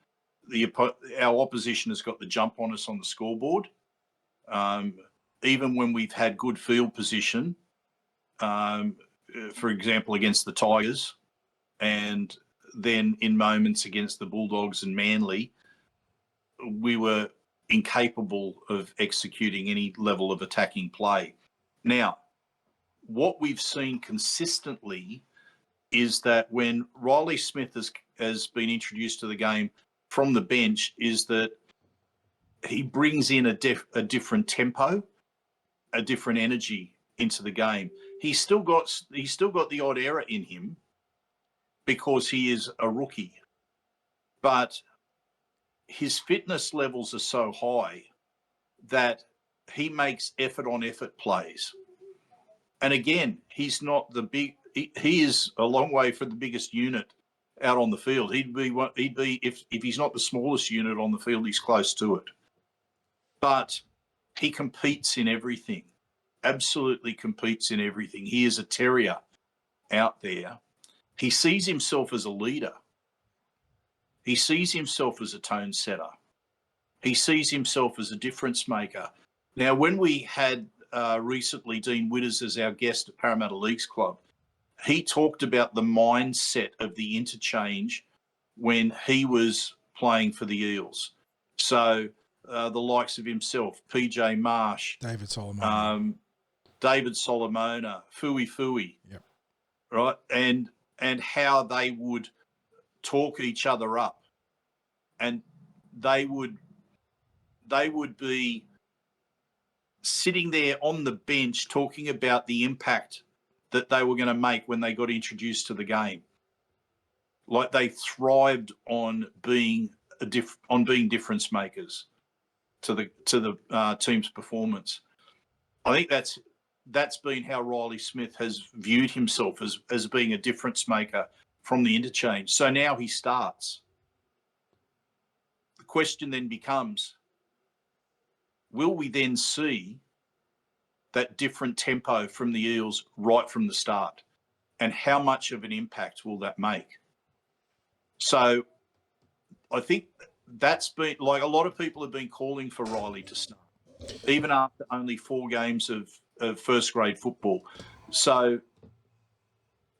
Speaker 4: Our opposition has got the jump on us on the scoreboard. Even when we've had good field position, for example, against the Tigers, and then in moments against the Bulldogs and Manly, we were incapable of executing any level of attacking play. Now, what we've seen consistently is that when Riley Smith has been introduced to the game from the bench, is that he brings in a different tempo, a different energy into the game. He's still got the odd error in him because he is a rookie, but his fitness levels are so high that he makes effort on effort plays. And again, he's not the big. He is a long way from the biggest unit out on the field. He'd be if he's not the smallest unit on the field, he's close to it. But he competes in everything. Absolutely competes in everything. He is a terrier out there. He sees himself as a leader. He sees himself as a tone setter. He sees himself as a difference maker. Now, when we had recently Dean Witters as our guest at Parramatta Leagues Club, he talked about the mindset of the interchange when he was playing for the Eels. So the likes of himself, PJ Marsh,
Speaker 3: David Solomona,
Speaker 4: Fui,
Speaker 3: yep,
Speaker 4: right, and how they would talk each other up, and they would be sitting there on the bench talking about the impact that they were going to make when they got introduced to the game. Like they thrived on being difference makers to the team's performance. I think that's been how Riley Smith has viewed himself as being a difference maker from the interchange. So now he starts. The question then becomes, will we then see that different tempo from the Eels right from the start? And how much of an impact will that make? So I think that's been, like, a lot of people have been calling for Riley to start, even after only 4 games of first grade football. So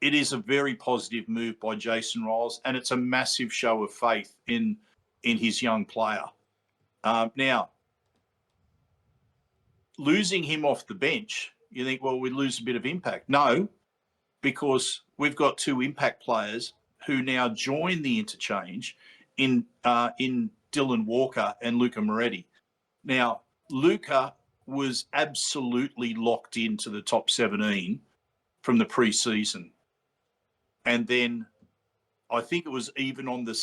Speaker 4: it is a very positive move by Jason Ryles, and it's a massive show of faith in his young player. Now, losing him off the bench, you think, well, we lose a bit of impact. No, because we've got 2 impact players who now join the interchange in Dylan Walker and Luca Moretti. Now, Luca was absolutely locked into the top 17 from the pre-season. And then I think it was even in the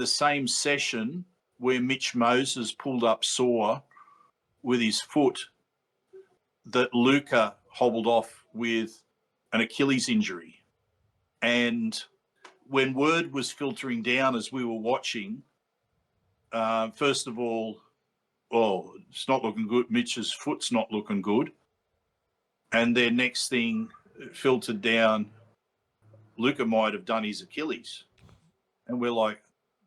Speaker 4: same session where Mitch Moses pulled up sore with his foot that Luca hobbled off with an Achilles injury. And when word was filtering down as we were watching, first of all, it's not looking good. Mitch's foot's not looking good. And then next thing filtered down, Luca might have done his Achilles. And we're like,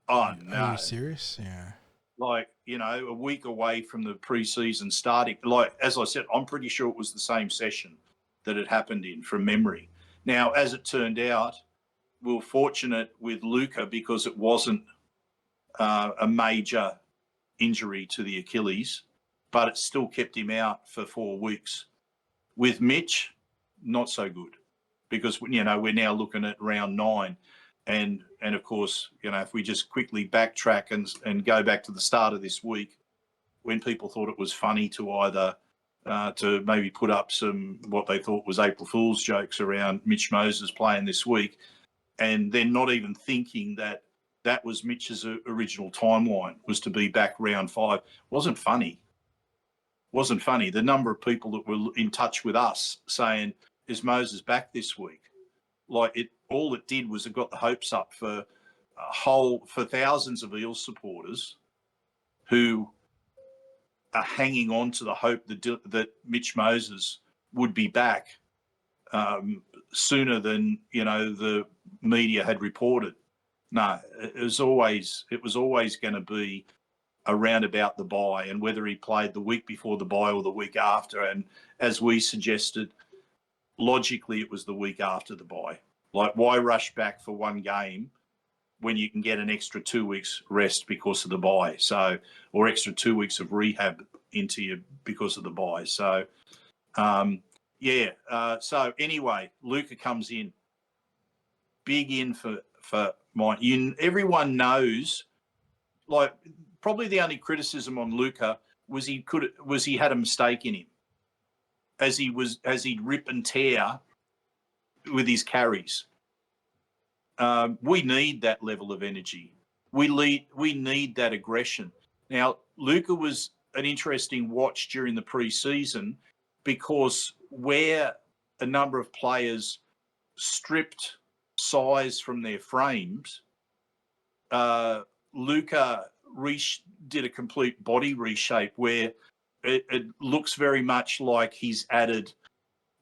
Speaker 4: oh, no.
Speaker 3: Are you serious? Yeah.
Speaker 4: Like, a week away from the pre-season starting. Like, as I said, I'm pretty sure it was the same session that it happened in from memory. Now, as it turned out, we were fortunate with Luca because it wasn't a major injury to the Achilles, but it still kept him out for 4 weeks. With Mitch, not so good, because, we're now looking at round 9. And of course, if we just quickly backtrack and go back to the start of this week, when people thought it was funny to either to maybe put up some what they thought was April Fool's jokes around Mitch Moses playing this week, and then not even thinking that was Mitch's original timeline, was to be back round 5. Wasn't funny. The number of people that were in touch with us saying, is Moses back this week? All it did was it got the hopes up for thousands of Eels supporters who are hanging on to the hope that Mitch Moses would be back sooner than the media had reported. No, it was always going to be around about the bye, and whether he played the week before the bye or the week after. And as we suggested, logically, it was the week after the bye. Like, why rush back for 1 game when you can get an extra 2 weeks rest because of the bye? So, or extra 2 weeks of rehab into you because of the bye. So, so anyway, Luca comes in, big in for mine. Everyone knows. Like, probably the only criticism on Luca was he had a mistake in him, as he'd rip and tear with his carries. We need that level of energy. We need that aggression. Now, Luca was an interesting watch during the pre-season, because where a number of players stripped size from their frames, Luca did a complete body reshape where it looks very much like he's added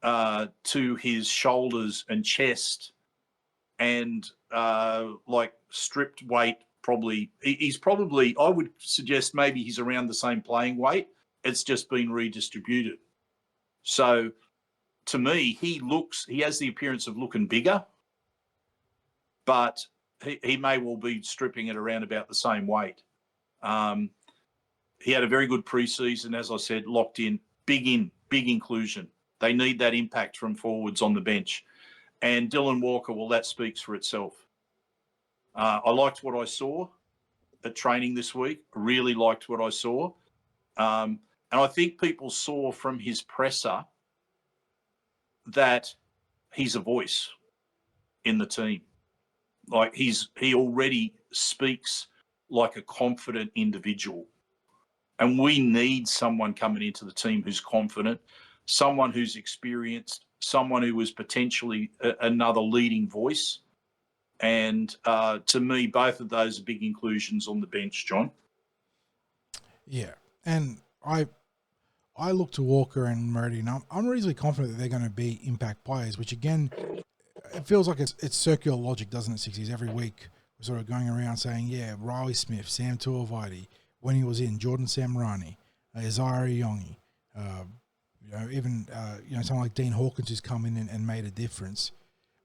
Speaker 4: to his shoulders and chest, and like stripped weight. Probably he's probably, I would suggest maybe he's around the same playing weight. It's just been redistributed. So to me, he has the appearance of looking bigger, but he may well be stripping it around about the same weight. He had a very good preseason, as I said, locked in, big inclusion. They need that impact from forwards on the bench. And Dylan Walker, well, that speaks for itself. I liked what I saw at training this week. Really liked what I saw. And I think people saw from his presser that he's a voice in the team. Like he already speaks like a confident individual. And we need someone coming into the team who's confident, someone who's experienced, someone who was potentially another leading voice. And to me, both of those are big inclusions on the bench, John.
Speaker 3: Yeah, and I look to Walker and Moretti, and I'm reasonably confident that they're going to be impact players, which again, it feels like it's circular logic, doesn't it, Sixties? Every week we're sort of going around saying, yeah, Riley Smith, Sam Tuivasa, when he was in, Jordan Samrani, Isaiah Yongi, even someone like Dean Hawkins who's come in and made a difference.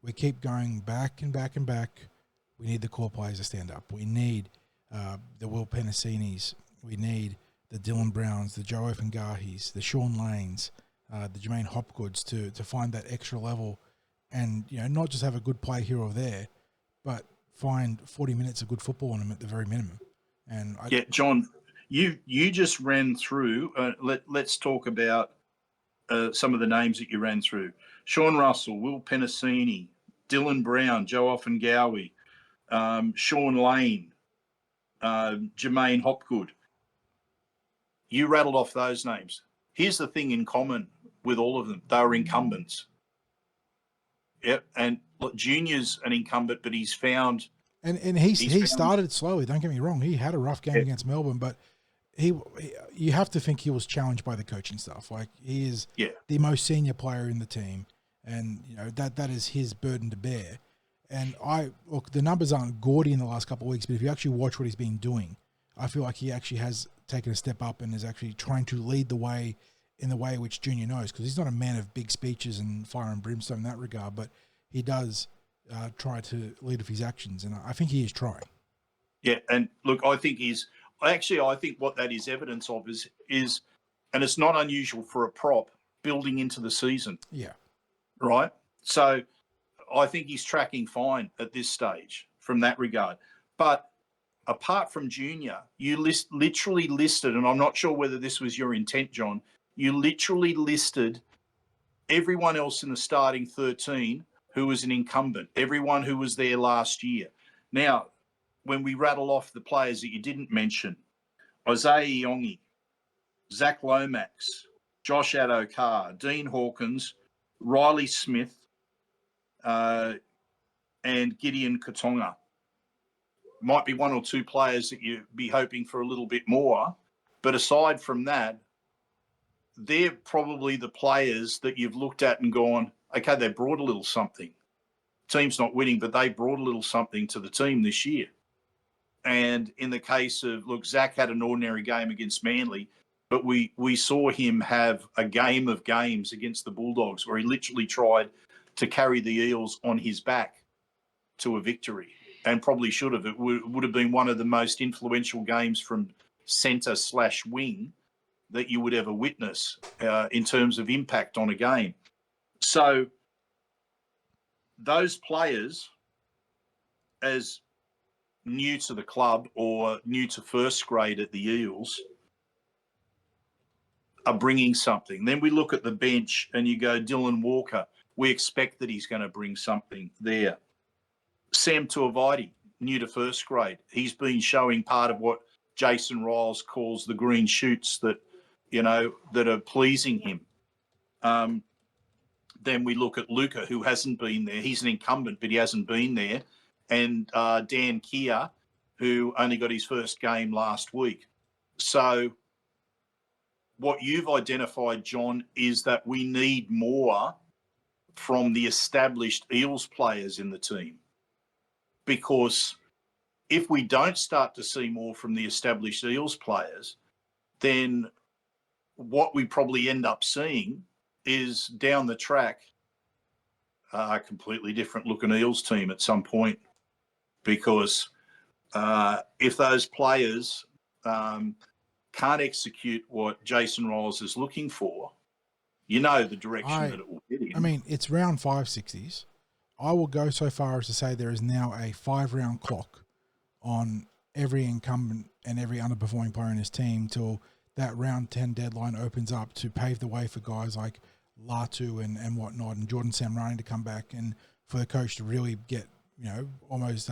Speaker 3: We keep going back and back and back. We need the core players to stand up. We need the Will Penicinis. We need the Dylan Browns, the Joe Offengahis, the Sean Lanes, the Jermaine Hopgoods to find that extra level and, not just have a good play here or there, but find 40 minutes of good football on them at the very minimum. And
Speaker 4: John, you just ran through, let's talk about some of the names that you ran through. Sean Russell, Will Penicini, Dylan Brown, Joe Offengowie, Sean Lane, Jermaine Hopgood. You rattled off those names. Here's the thing in common with all of them. They were incumbents. Yep. And look, Junior's an incumbent, but he's found...
Speaker 3: And he started slowly, don't get me wrong. He had a rough game against Melbourne, but you have to think he was challenged by the coaching staff. Like, he is the most senior player in the team, and that is his burden to bear. And the numbers aren't gaudy in the last couple of weeks, but if you actually watch what he's been doing, I feel like he actually has taken a step up and is actually trying to lead the way in the way which Junior knows, because he's not a man of big speeches and fire and brimstone in that regard, but he does try to lead with his actions, and I think he is trying.
Speaker 4: Yeah, and look, I think what that is evidence of is, and it's not unusual for a prop building into the season. Yeah. Right? So I think he's tracking fine at this stage from that regard. But apart from Junior, you literally listed, and I'm not sure whether this was your intent, John, you literally listed everyone else in the starting 13 who was an incumbent, everyone who was there last year. Now, when we rattle off the players that you didn't mention, Isaiah Yongi, Zach Lomax, Josh Adokar, Dean Hawkins, Riley Smith, and Gideon Katonga. Might be one or two players that you'd be hoping for a little bit more. But aside from that, they're probably the players that you've looked at and gone, okay, they brought a little something. Team's not winning, but they brought a little something to the team this year. And in the case of, look, Zach had an ordinary game against Manly, but we saw him have a game of games against the Bulldogs where he literally tried to carry the Eels on his back to a victory, and probably should have. It would have been one of the most influential games from centre/wing that you would ever witness in terms of impact on a game. So those players, as new to the club or new to first grade at the Eels, are bringing something. Then we look at the bench and you go, Dylan Walker, we expect that he's going to bring something there. Sam Tuivasa, new to first grade, he's been showing part of what Jason Ryles calls the green shoots that, that are pleasing him. Then we look at Luca, who hasn't been there. He's an incumbent, but he hasn't been there. And Dan Keir, who only got his first game last week. So what you've identified, John, is that we need more from the established Eels players in the team. Because if we don't start to see more from the established Eels players, then what we probably end up seeing is down the track a completely different looking Eels team at some point. Because if those players can't execute what Jason Ryles is looking for, you know the direction that it will get in.
Speaker 3: I mean, it's round 5 60s. I will go so far as to say there is now a 5-round clock on every incumbent and every underperforming player in his team till that round 10 deadline opens up to pave the way for guys like Latu and whatnot, and Jordan Samrani to come back, and for the coach to really get, almost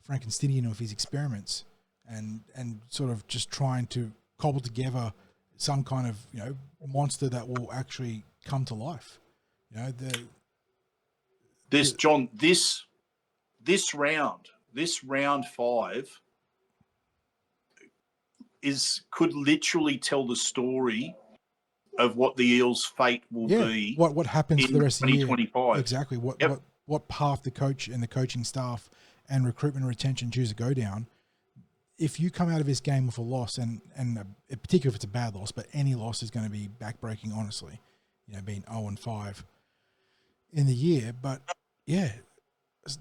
Speaker 3: Frankensteinian of his experiments and sort of just trying to cobble together some kind of, monster that will actually come to life.
Speaker 4: This round 5 could literally tell the story of what the Eels' fate will be.
Speaker 3: What happens for the rest of the year?
Speaker 4: 2025.
Speaker 3: Exactly. What path the coach and the coaching staff and recruitment and retention choose to go down. If you come out of this game with a loss, and particularly if it's a bad loss, but any loss is going to be backbreaking, honestly, being 0-5 in the year. But yeah,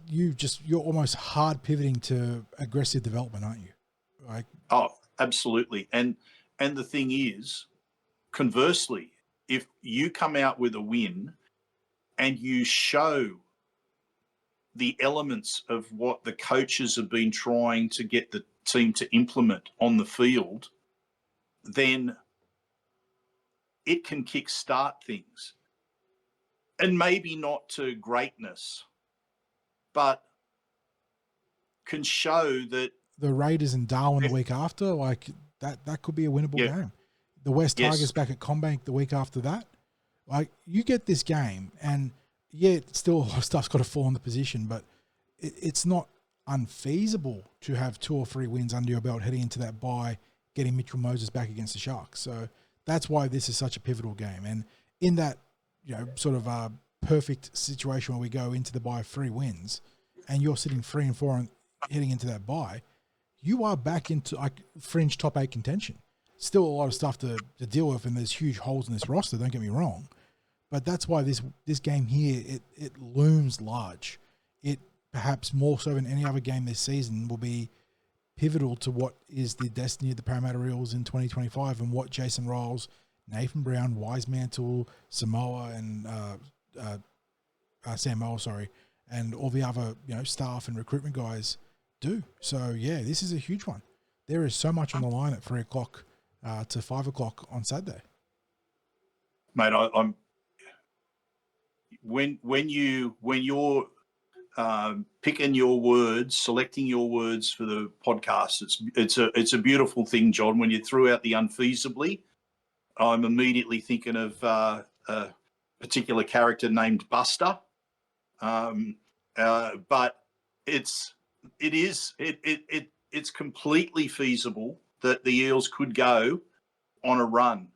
Speaker 3: you're almost hard pivoting to aggressive development, aren't you?
Speaker 4: Oh, absolutely. And the thing is, conversely, if you come out with a win and you show the elements of what the coaches have been trying to get the team to implement on the field, then it can kickstart things. And maybe not to greatness, but can show that
Speaker 3: the Raiders and Darwin the week after, like that could be a winnable game. The West Tigers back at CommBank the week after that. Like, you get this game, and still a lot of stuff's got to fall in the position, but it's not unfeasible to have 2 or 3 wins under your belt heading into that bye, getting Mitchell Moses back against the Sharks. So that's why this is such a pivotal game. And in that, sort of a perfect situation where we go into the bye 3 wins, and you're sitting 3-4 and heading into that bye, you are back into like fringe top 8 contention. Still a lot of stuff to deal with, and there's huge holes in this roster, don't get me wrong. But that's why this game here, it looms large. It perhaps more so than any other game this season will be pivotal to what is the destiny of the Parramatta Eels in 2025 and what Jason Ryles, Nathan Brown, Wisemantle, Samoa, and Sam Moa, and all the other staff and recruitment guys do. So yeah, this is a huge one. There is so much on the line at 3 o'clock to 5 o'clock on Saturday.
Speaker 4: Mate, I'm when you're picking your words, selecting your words for the podcast, it's a beautiful thing, John. When you threw out the unfeasibly, I'm immediately thinking of a particular character named Buster. But it's completely feasible that the Eels could go on a run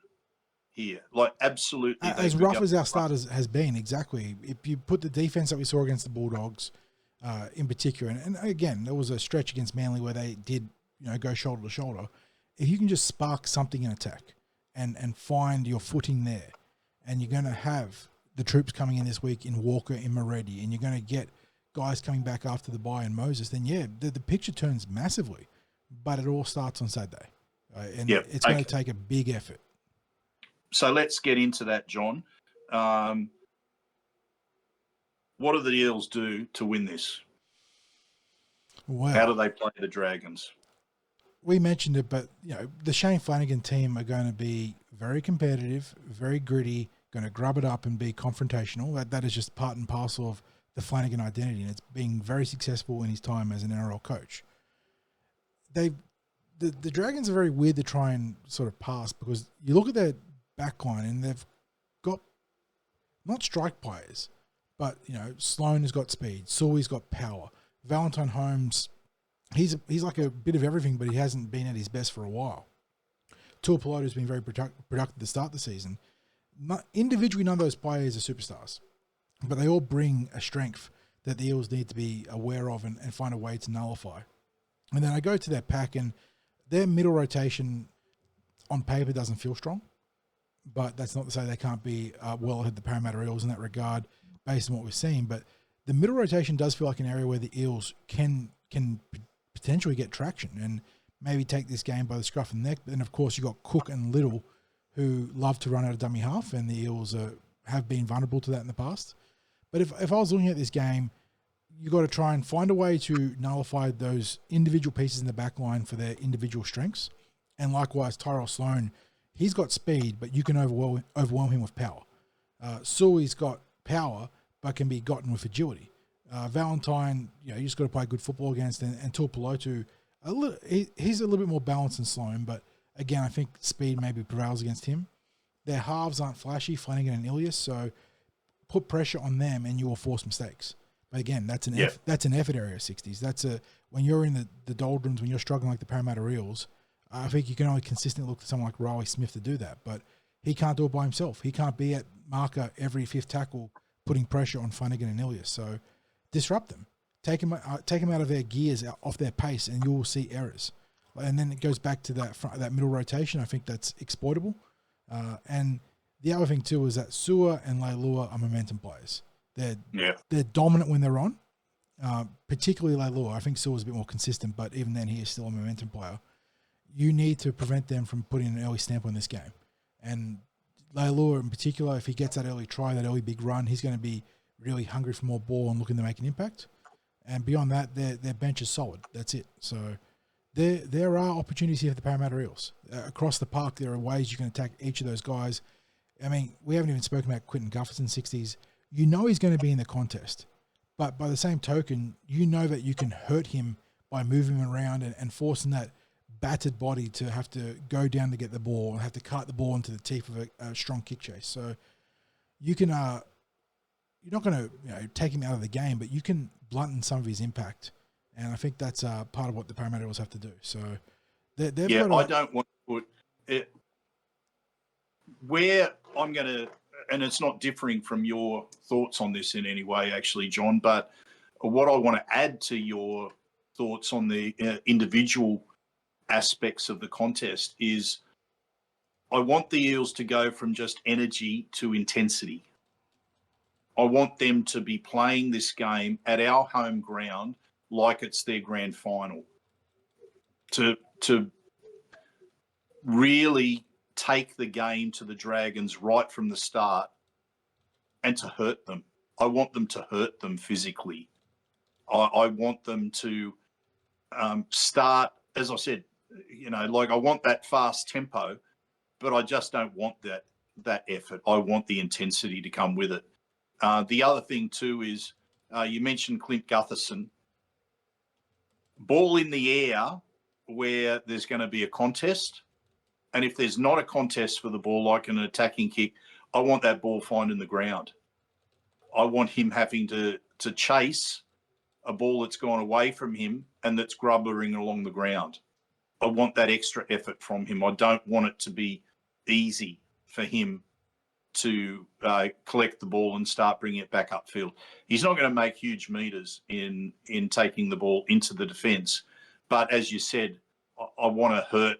Speaker 4: here. Like, absolutely.
Speaker 3: As rough as our start has been, exactly. If you put the defense that we saw against the Bulldogs in particular, and again, there was a stretch against Manly where they did go shoulder to shoulder. If you can just spark something in attack and find your footing there, and you're going to have the troops coming in this week in Walker, in Moretti, and you're going to get guys coming back after the bye in Moses, then the picture turns massively. But it all starts on Saturday. And it's going to take a big effort.
Speaker 4: So let's get into that, John. What do the Eels do to win this?
Speaker 3: Well,
Speaker 4: how do they play the Dragons?
Speaker 3: We mentioned it, but the Shane Flanagan team are going to be very competitive, very gritty, going to grub it up and be confrontational. That is just part and parcel of the Flanagan identity, and it's been very successful in his time as an NRL coach. The Dragons are very weird to try and sort of pass, because you look at their backline and they've got not strike players, but, Sloan has got speed. Sui's got power. Valentine Holmes, he's like a bit of everything, but he hasn't been at his best for a while. Tuipulotu's been very productive to start the season. Individually, none of those players are superstars, but they all bring a strength that the Eels need to be aware of and find a way to nullify. And then I go to their pack, and their middle rotation on paper doesn't feel strong, but that's not to say they can't be well ahead of the Parramatta Eels in that regard based on what we've seen. But the middle rotation does feel like an area where the Eels can potentially get traction and maybe take this game by the scruff of the neck. But then, of course, you've got Cook and Little, who love to run out of dummy half, and the Eels have been vulnerable to that in the past. But if I was looking at this game, you've got to try and find a way to nullify those individual pieces in the back line for their individual strengths. And likewise, Tyrell Sloan, he's got speed, but you can overwhelm him with power. Sui's got power, but can be gotten with agility. Valentine, you just got to play good football against, and Tuipulotu, he's a little bit more balanced than Sloan, but again, I think speed maybe prevails against him. Their halves aren't flashy, Flanagan and Ilias, so put pressure on them and you will force mistakes. But again, that's an effort area, 60s. When you're in the doldrums, when you're struggling like the Parramatta Eels, I think you can only consistently look to someone like Riley Smith to do that. But he can't do it by himself. He can't be at marker every fifth tackle putting pressure on Flanagan and Ilias. So disrupt them. Take them out of their gears, off their pace, and you will see errors. And then it goes back to that middle rotation. I think that's exploitable. And the other thing too is that Sua and Leilua are momentum players. They're dominant when they're on, particularly Leilua. I think Sua's a bit more consistent, but even then he is still a momentum player. You need to prevent them from putting an early stamp on this game. And Leilua in particular, if he gets that early try, that early big run, he's going to be really hungry for more ball and looking to make an impact. And beyond that, their bench is solid. That's it. So there are opportunities here for the Parramatta Eels. Across the park, there are ways you can attack each of those guys. I mean, we haven't even spoken about Quinton Gufferson, 60s. You know he's going to be in the contest. But by the same token, you know that you can hurt him by moving him around and forcing that battered body to have to go down to get the ball and have to cart the ball into the teeth of a strong kick chase. So you can, you're not going to take him out of the game, but you can blunt some of his impact. And I think that's part of what the Parramatta Eels have to do. So I
Speaker 4: don't want to put it where I'm going to, and it's not differing from your thoughts on this in any way, actually, John, but what I want to add to your thoughts on the individual aspects of the contest is I want the Eels to go from just energy to intensity. I want them to be playing this game at our home ground like it's their grand final, to really take the game to the Dragons right from the start and to hurt them. I want them to hurt them physically. I want them to start, as I said, I want that fast tempo, but I just don't want that effort. I want the intensity to come with it. The other thing too is you mentioned Clint Gutherson. Ball in the air where there's going to be a contest. And if there's not a contest for the ball, like an attacking kick, I want that ball finding the ground. I want him having to chase a ball that's gone away from him and that's grubbering along the ground. I want that extra effort from him. I don't want it to be easy for him to collect the ball and start bringing it back upfield. He's not going to make huge meters in taking the ball into the defence. But as you said, I want to hurt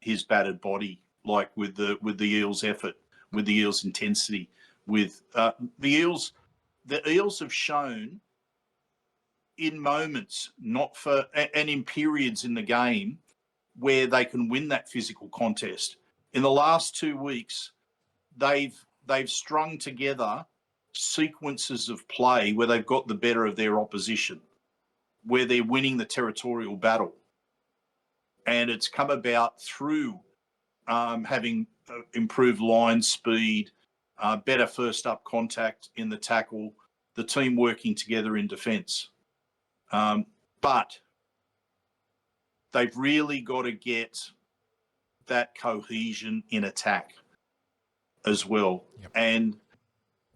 Speaker 4: his battered body, like with the Eels' effort, with the Eels' intensity, with the Eels. The Eels have shown in moments, and in periods in the game where they can win that physical contest. In the last 2 weeks, they've strung together sequences of play where they've got the better of their opposition, where they're winning the territorial battle. And it's come about through having improved line speed, better first up contact in the tackle, the team working together in defence. But they've really got to get that cohesion in attack as well.
Speaker 3: Yep.
Speaker 4: And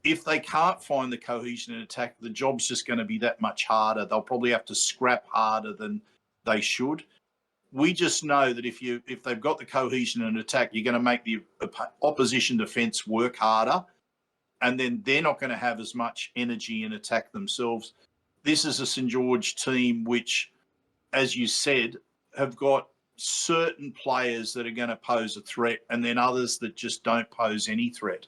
Speaker 4: if they can't find the cohesion in attack, the job's just going to be that much harder. They'll probably have to scrap harder than they should. We just know that if they've got the cohesion in attack, you're going to make the opposition defence work harder, and then they're not going to have as much energy in attack themselves. This is a St George team which, as you said, have got certain players that are going to pose a threat and then others that just don't pose any threat.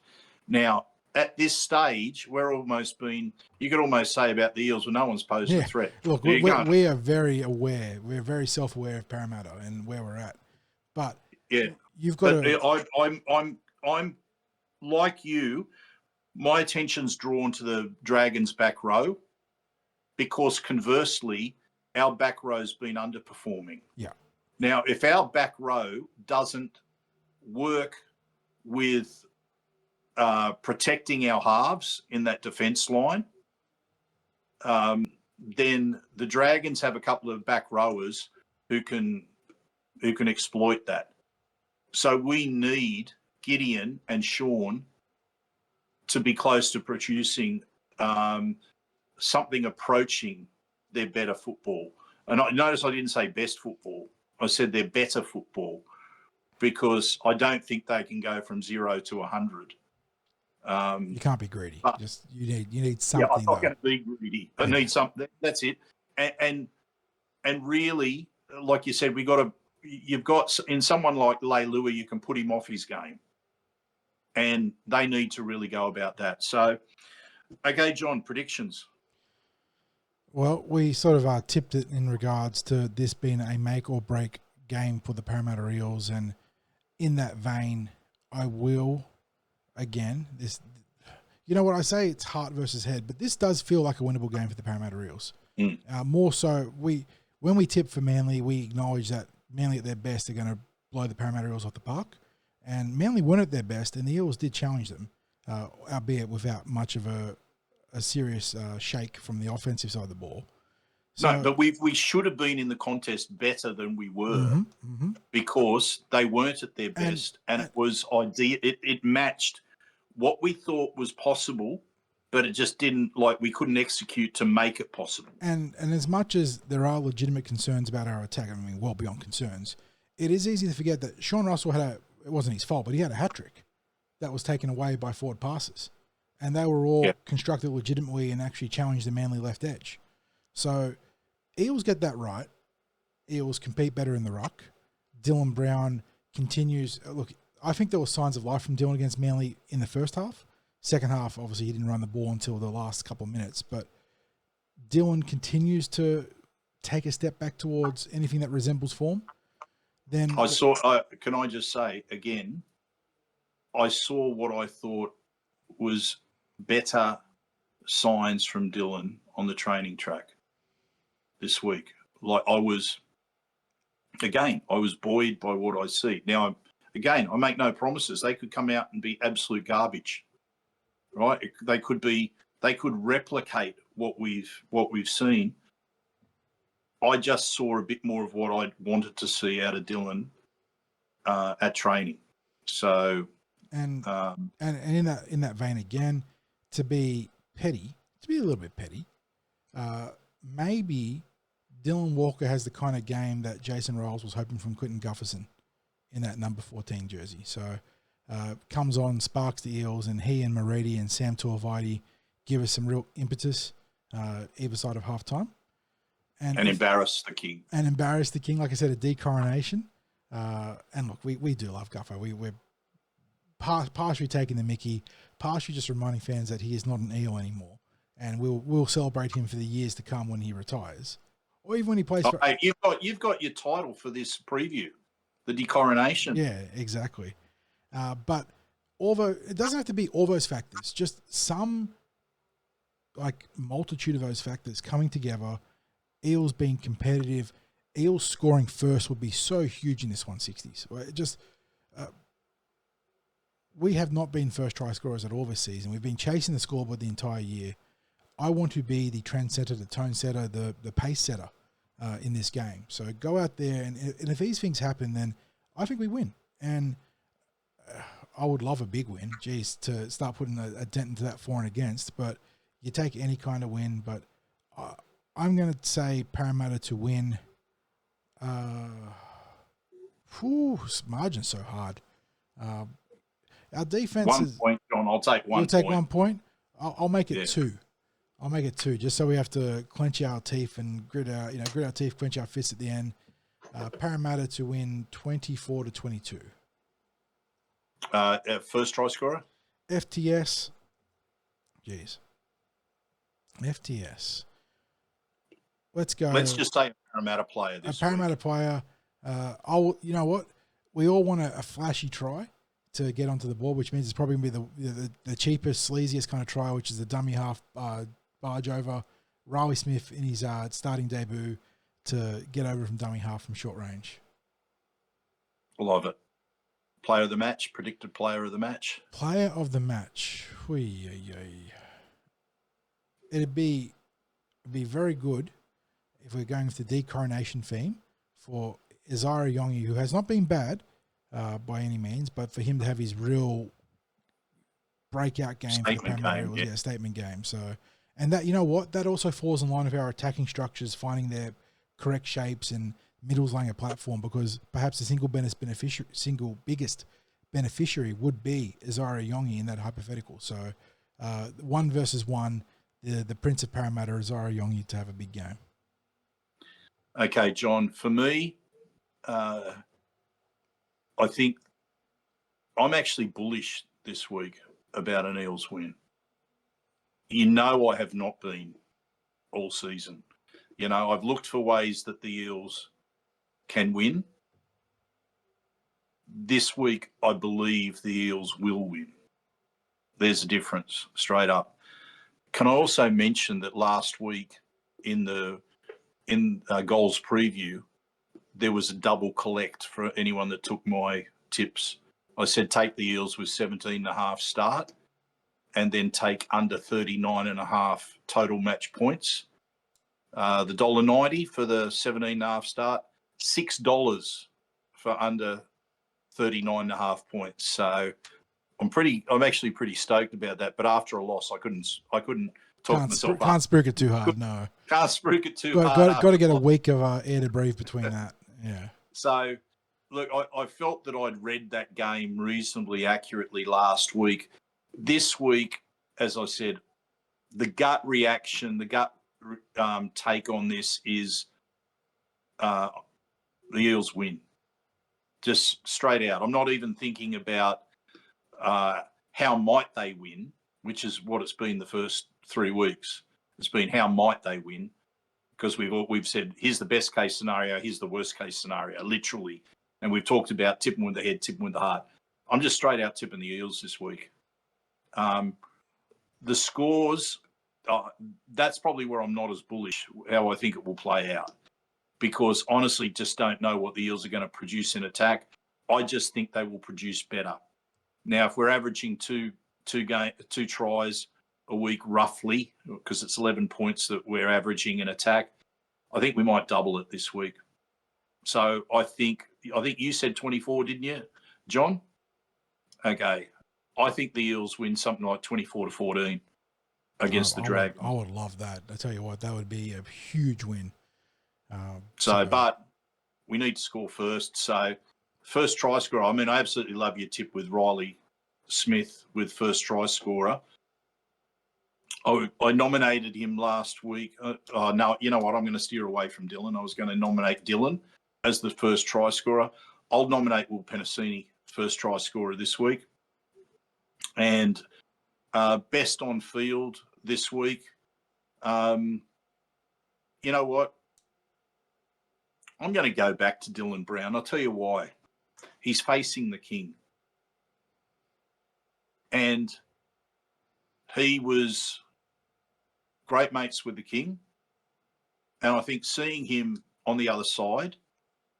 Speaker 4: Now, at this stage, we're almost been, you could almost say about the Eels, well, no one's posed a threat.
Speaker 3: Look, we are very aware. We're very self-aware of Parramatta and where we're at. But
Speaker 4: yeah,
Speaker 3: you've got
Speaker 4: I'm like you, my attention's drawn to the Dragons' back row because conversely, our back row's been underperforming.
Speaker 3: Yeah.
Speaker 4: Now, if our back row doesn't work with protecting our halves in that defence line, then the Dragons have a couple of back rowers who can exploit that. So we need Gideon and Sean to be close to producing something approaching their better football. And I notice I didn't say best football. I said their better football because I don't think they can go from 0 to 100.
Speaker 3: You can't be greedy. Just you need something.
Speaker 4: Yeah, I'm not going to be greedy. I need something. That's it. And really, like you said, you've got in someone like Leilua, you can put him off his game, and they need to really go about that. So, okay, John, predictions.
Speaker 3: Well, we sort of tipped it in regards to this being a make or break game for the Parramatta Eels, and in that vein, I will. Again, this, you know what I say, it's heart versus head, but this does feel like a winnable game for the Parramatta Eels. More so, when we tip for Manly, we acknowledge that Manly at their best are going to blow the Parramatta Eels off the park, and Manly weren't at their best, and the Eels did challenge them, albeit without much of a serious shake from the offensive side of the ball. So,
Speaker 4: no, but we should have been in the contest better than we were because they weren't at their best, and it was ideal. It matched what we thought was possible, but it just didn't, we couldn't execute to make it possible.
Speaker 3: And as much as there are legitimate concerns about our attack, I mean, well beyond concerns, it is easy to forget that Sean Russell it wasn't his fault, but he had a hat-trick that was taken away by forward passes. And they were all constructed legitimately and actually challenged the Manly left edge. So Eels get that right. Eels compete better in the ruck. Dylan Brown continues. Look, I think there were signs of life from Dylan against Manly in the first half. Second half, obviously, he didn't run the ball until the last couple of minutes. But Dylan continues to take a step back towards anything that resembles form. Then
Speaker 4: can I just say again, I saw what I thought was better signs from Dylan on the training track this week. I was buoyed by what I see. Now, again, I make no promises. They could come out and be absolute garbage, right? They could replicate what we've seen. I just saw a bit more of what I wanted to see out of Dylan at training. So, and
Speaker 3: in that vein again, to be a little bit petty, maybe Dylan Walker has the kind of game that Jason Ryles was hoping from Quinton Gufferson in that number 14 jersey. So comes on, sparks the Eels, and he and Moretti and Sam Tuivasa give us some real impetus either side of halftime. And
Speaker 4: embarrass the king.
Speaker 3: Like I said, a decoronation. And look, we do love Guffer. We're partially taking the mickey, partially just reminding fans that he is not an Eel anymore. And we'll celebrate him for the years to come when he retires. Or even when he plays for...
Speaker 4: Hey, you've got your title for this preview, the decoronation.
Speaker 3: Yeah, exactly. But although it doesn't have to be all those factors, just some multitude of those factors coming together, Eels being competitive, Eels scoring first would be so huge in this 160s. We have not been first try scorers at all this season. We've been chasing the scoreboard the entire year. I want to be the trend setter, the tone setter, the pace setter in this game. So go out there, and if these things happen, then I think we win. And I would love a big win, geez, to start putting a dent into that for and against. But you take any kind of win. But I'm going to say Parramatta to win. Margin's so hard. Our defense
Speaker 4: 1
Speaker 3: is.
Speaker 4: point, John. I'll take 1 point.
Speaker 3: You'll take 1 point. I'll make it
Speaker 4: Yeah.
Speaker 3: 2. I'll make it 2, just so we have to clench our teeth and grit our teeth, clench our fists at the end. Parramatta to win 24-22.
Speaker 4: First try scorer?
Speaker 3: FTS. Jeez. FTS. Let's go.
Speaker 4: Let's just say a Parramatta player this
Speaker 3: A Parramatta
Speaker 4: week.
Speaker 3: player. You know what? We all want a flashy try to get onto the board, which means it's probably going to be the cheapest, sleaziest kind of try, which is the dummy half barge over. Riley Smith in his starting debut to get over from dummy half from short range.
Speaker 4: Love it. Player of the match, predicted player of the match.
Speaker 3: Player of the match. It'd be very good if we're going with the decoronation theme for Isaiah Yongi, who has not been bad by any means, but for him to have his real breakout game for the Parramatta Eels, statement game. So, and that, you know what, that also falls in line with our attacking structures, finding their correct shapes and middles laying a platform, because perhaps the single biggest beneficiary would be Isaiah Yongi in that hypothetical. So, 1 versus 1, the Prince of Parramatta, Isaiah Yongi, to have a big game.
Speaker 4: Okay, John, for me, I think I'm actually bullish this week about an Eels win. You know, I have not been all season. You know, I've looked for ways that the Eels can win. This week, I believe the Eels will win. There's a difference, straight up. Can I also mention that last week in goals preview, there was a double collect for anyone that took my tips. I said take the Eels with 17.5 start and then take under 39.5 total match points. The $1.90 for the 17.5 start, $6 for under 39.5 points. So I'm actually pretty stoked about that. But after a loss, I couldn't talk myself up.
Speaker 3: Can't spruik it too hard, no.
Speaker 4: Can't spruik it too hard.
Speaker 3: Got to get a week of air to breathe between that. Yeah.
Speaker 4: So, look, I felt that I'd read that game reasonably accurately last week. This week, as I said, the gut reaction, the gut take on this is the Eels win. Just straight out. I'm not even thinking about how might they win, which is what it's been the first 3 weeks. It's been how might they win, because we've said here's the best case scenario, here's the worst case scenario, literally. And we've talked about tipping with the head, tipping with the heart. I'm just straight out tipping the Eels this week. The scores, that's probably where I'm not as bullish, how I think it will play out. Because honestly, just don't know what the Eels are going to produce in attack. I just think they will produce better. Now, if we're averaging two tries a week roughly, because it's 11 points that we're averaging in attack, I think we might double it this week. So I think you said 24, didn't you, John? Okay. I think the Eels win something like 24-14 against the Dragons.
Speaker 3: I would love that. I tell you what, that would be a huge win.
Speaker 4: But we need to score first. So first try scorer, I mean, I absolutely love your tip with Riley Smith with first try scorer. I nominated him last week. No, you know what? I'm going to steer away from Dylan. I was going to nominate Dylan as the first try scorer. I'll nominate Will Penasini first try scorer this week. And best on field this week. You know what? I'm going to go back to Dylan Brown. I'll tell you why. He's facing the King. And he was great mates with the King. And I think seeing him on the other side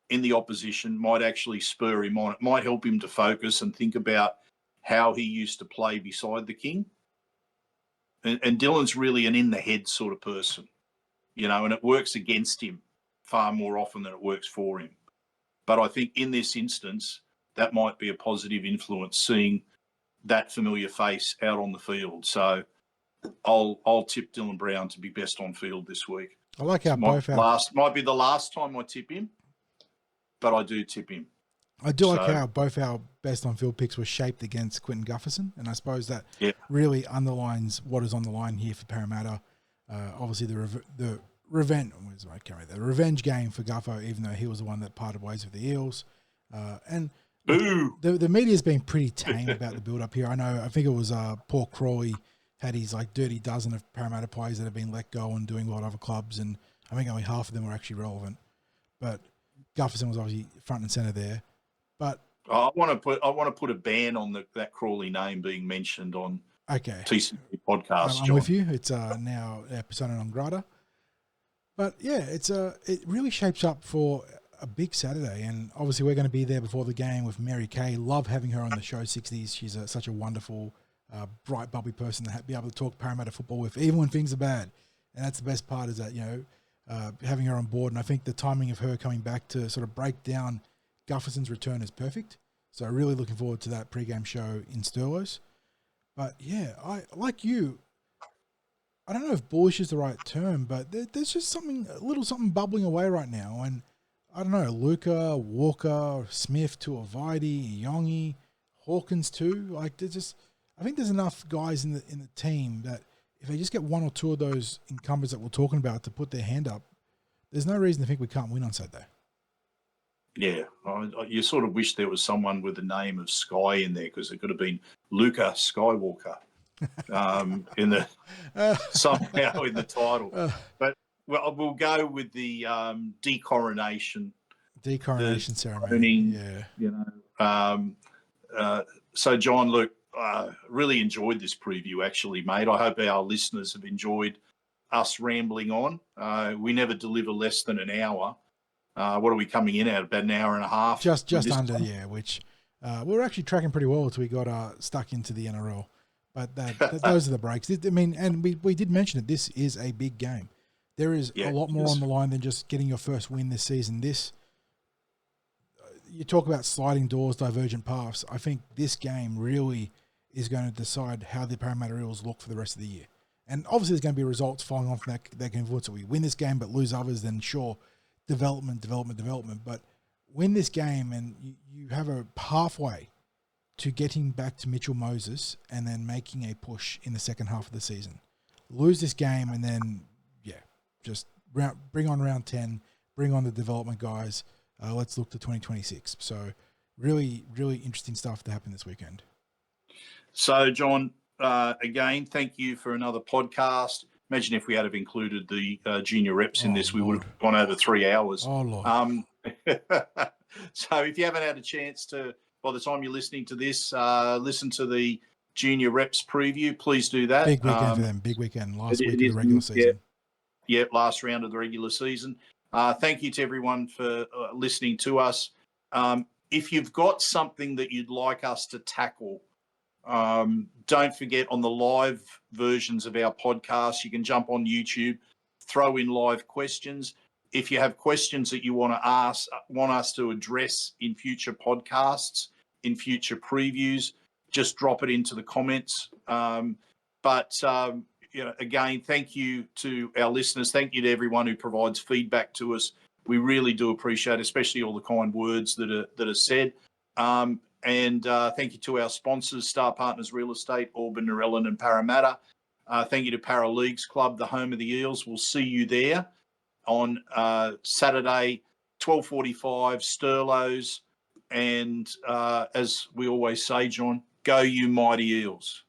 Speaker 4: in the opposition might actually spur him on. It might help him to focus and think about how he used to play beside the King. And Dylan's really an in-the-head sort of person, you know, and it works against him far more often than it works for him. But I think in this instance, that might be a positive influence, seeing that familiar face out on the field. So I'll tip Dylan Brown to be best on field this week.
Speaker 3: I like how
Speaker 4: might be the last time I tip him, but I do tip him.
Speaker 3: I do like how both our best on field picks were shaped against Quinton Gufferson, and I suppose that really underlines what is on the line here for Parramatta. Obviously, the revenge game for Guffo, even though he was the one that parted ways with the Eels. And the media's been pretty tame about the build up here. I think it was Paul Crawley had his like dirty dozen of Parramatta players that have been let go and doing well at other clubs, and I think only half of them were actually relevant. But Gufferson was obviously front and center there. But
Speaker 4: I want to put a ban on that Crawley name being mentioned on TCP podcast.
Speaker 3: I'm with you. It's now persona non grata. But yeah, it really shapes up for a big Saturday, and obviously we're going to be there before the game with Mary Kay. Love having her on the show, 60s. She's such a wonderful, bright, bubbly person to be able to talk Parramatta football with, even when things are bad. And that's the best part, is that, having her on board. And I think the timing of her coming back to sort of break down Gufferson's return is perfect. So really looking forward to that pre-game show in Sturlos. But yeah, I like you. I don't know if bullish is the right term, but there's just a little something bubbling away right now. And I don't know, Luca, Walker, Smith, Tuivasa, Yongi, Hawkins too. I think there's enough guys in the team that if they just get one or two of those incumbents that we're talking about to put their hand up, there's no reason to think we can't win on Saturday.
Speaker 4: Yeah, you sort of wish there was someone with the name of Sky in there, because it could have been Luca Skywalker somehow in the title. But we'll go with the decoronation
Speaker 3: ceremony.
Speaker 4: So John, look, really enjoyed this preview, actually, mate. I hope our listeners have enjoyed us rambling on. We never deliver less than an hour. What are we coming in at? About an hour and a half?
Speaker 3: Just under, which we were actually tracking pretty well until we got stuck into the NRL. But those are the breaks. I mean, and we did mention it. This is a big game. There is a lot more on the line than just getting your first win this season. You talk about sliding doors, divergent paths. I think this game really is going to decide how the Parramatta Eels look for the rest of the year. And obviously there's going to be results following on from that can influence it. We win this game but lose others, then sure, development. But win this game and you have a pathway to getting back to Mitchell Moses and then making a push in the second half of the season. Lose this game and then, just bring on round 10, bring on the development guys. Let's look to 2026. So really, really interesting stuff to happen this weekend.
Speaker 4: So, John, again, thank you for another podcast. Imagine if we had have included the junior reps in this, we would have gone over 3 hours.
Speaker 3: Oh, Lord.
Speaker 4: So if you haven't had a chance to, by the time you're listening to this, listen to the junior reps preview, please do that.
Speaker 3: Big weekend for them. Big weekend. Last week of the regular season.
Speaker 4: Yeah, last round of the regular season. Thank you to everyone for listening to us. If you've got something that you'd like us to tackle, don't forget, on the live versions of our podcast, you can jump on YouTube, throw in live questions. If you have questions that you want us to address in future podcasts, in future previews, just drop it into the comments. Again, thank you to our listeners. Thank you to everyone who provides feedback to us. We really do appreciate it, especially all the kind words that are said. And thank you to our sponsors, Star Partners Real Estate, Auburn, Narellan and Parramatta. Thank you to Para Leagues Club, the home of the Eels. We'll see you there on Saturday, 12:45, Sturlos. And as we always say, John, go you mighty Eels.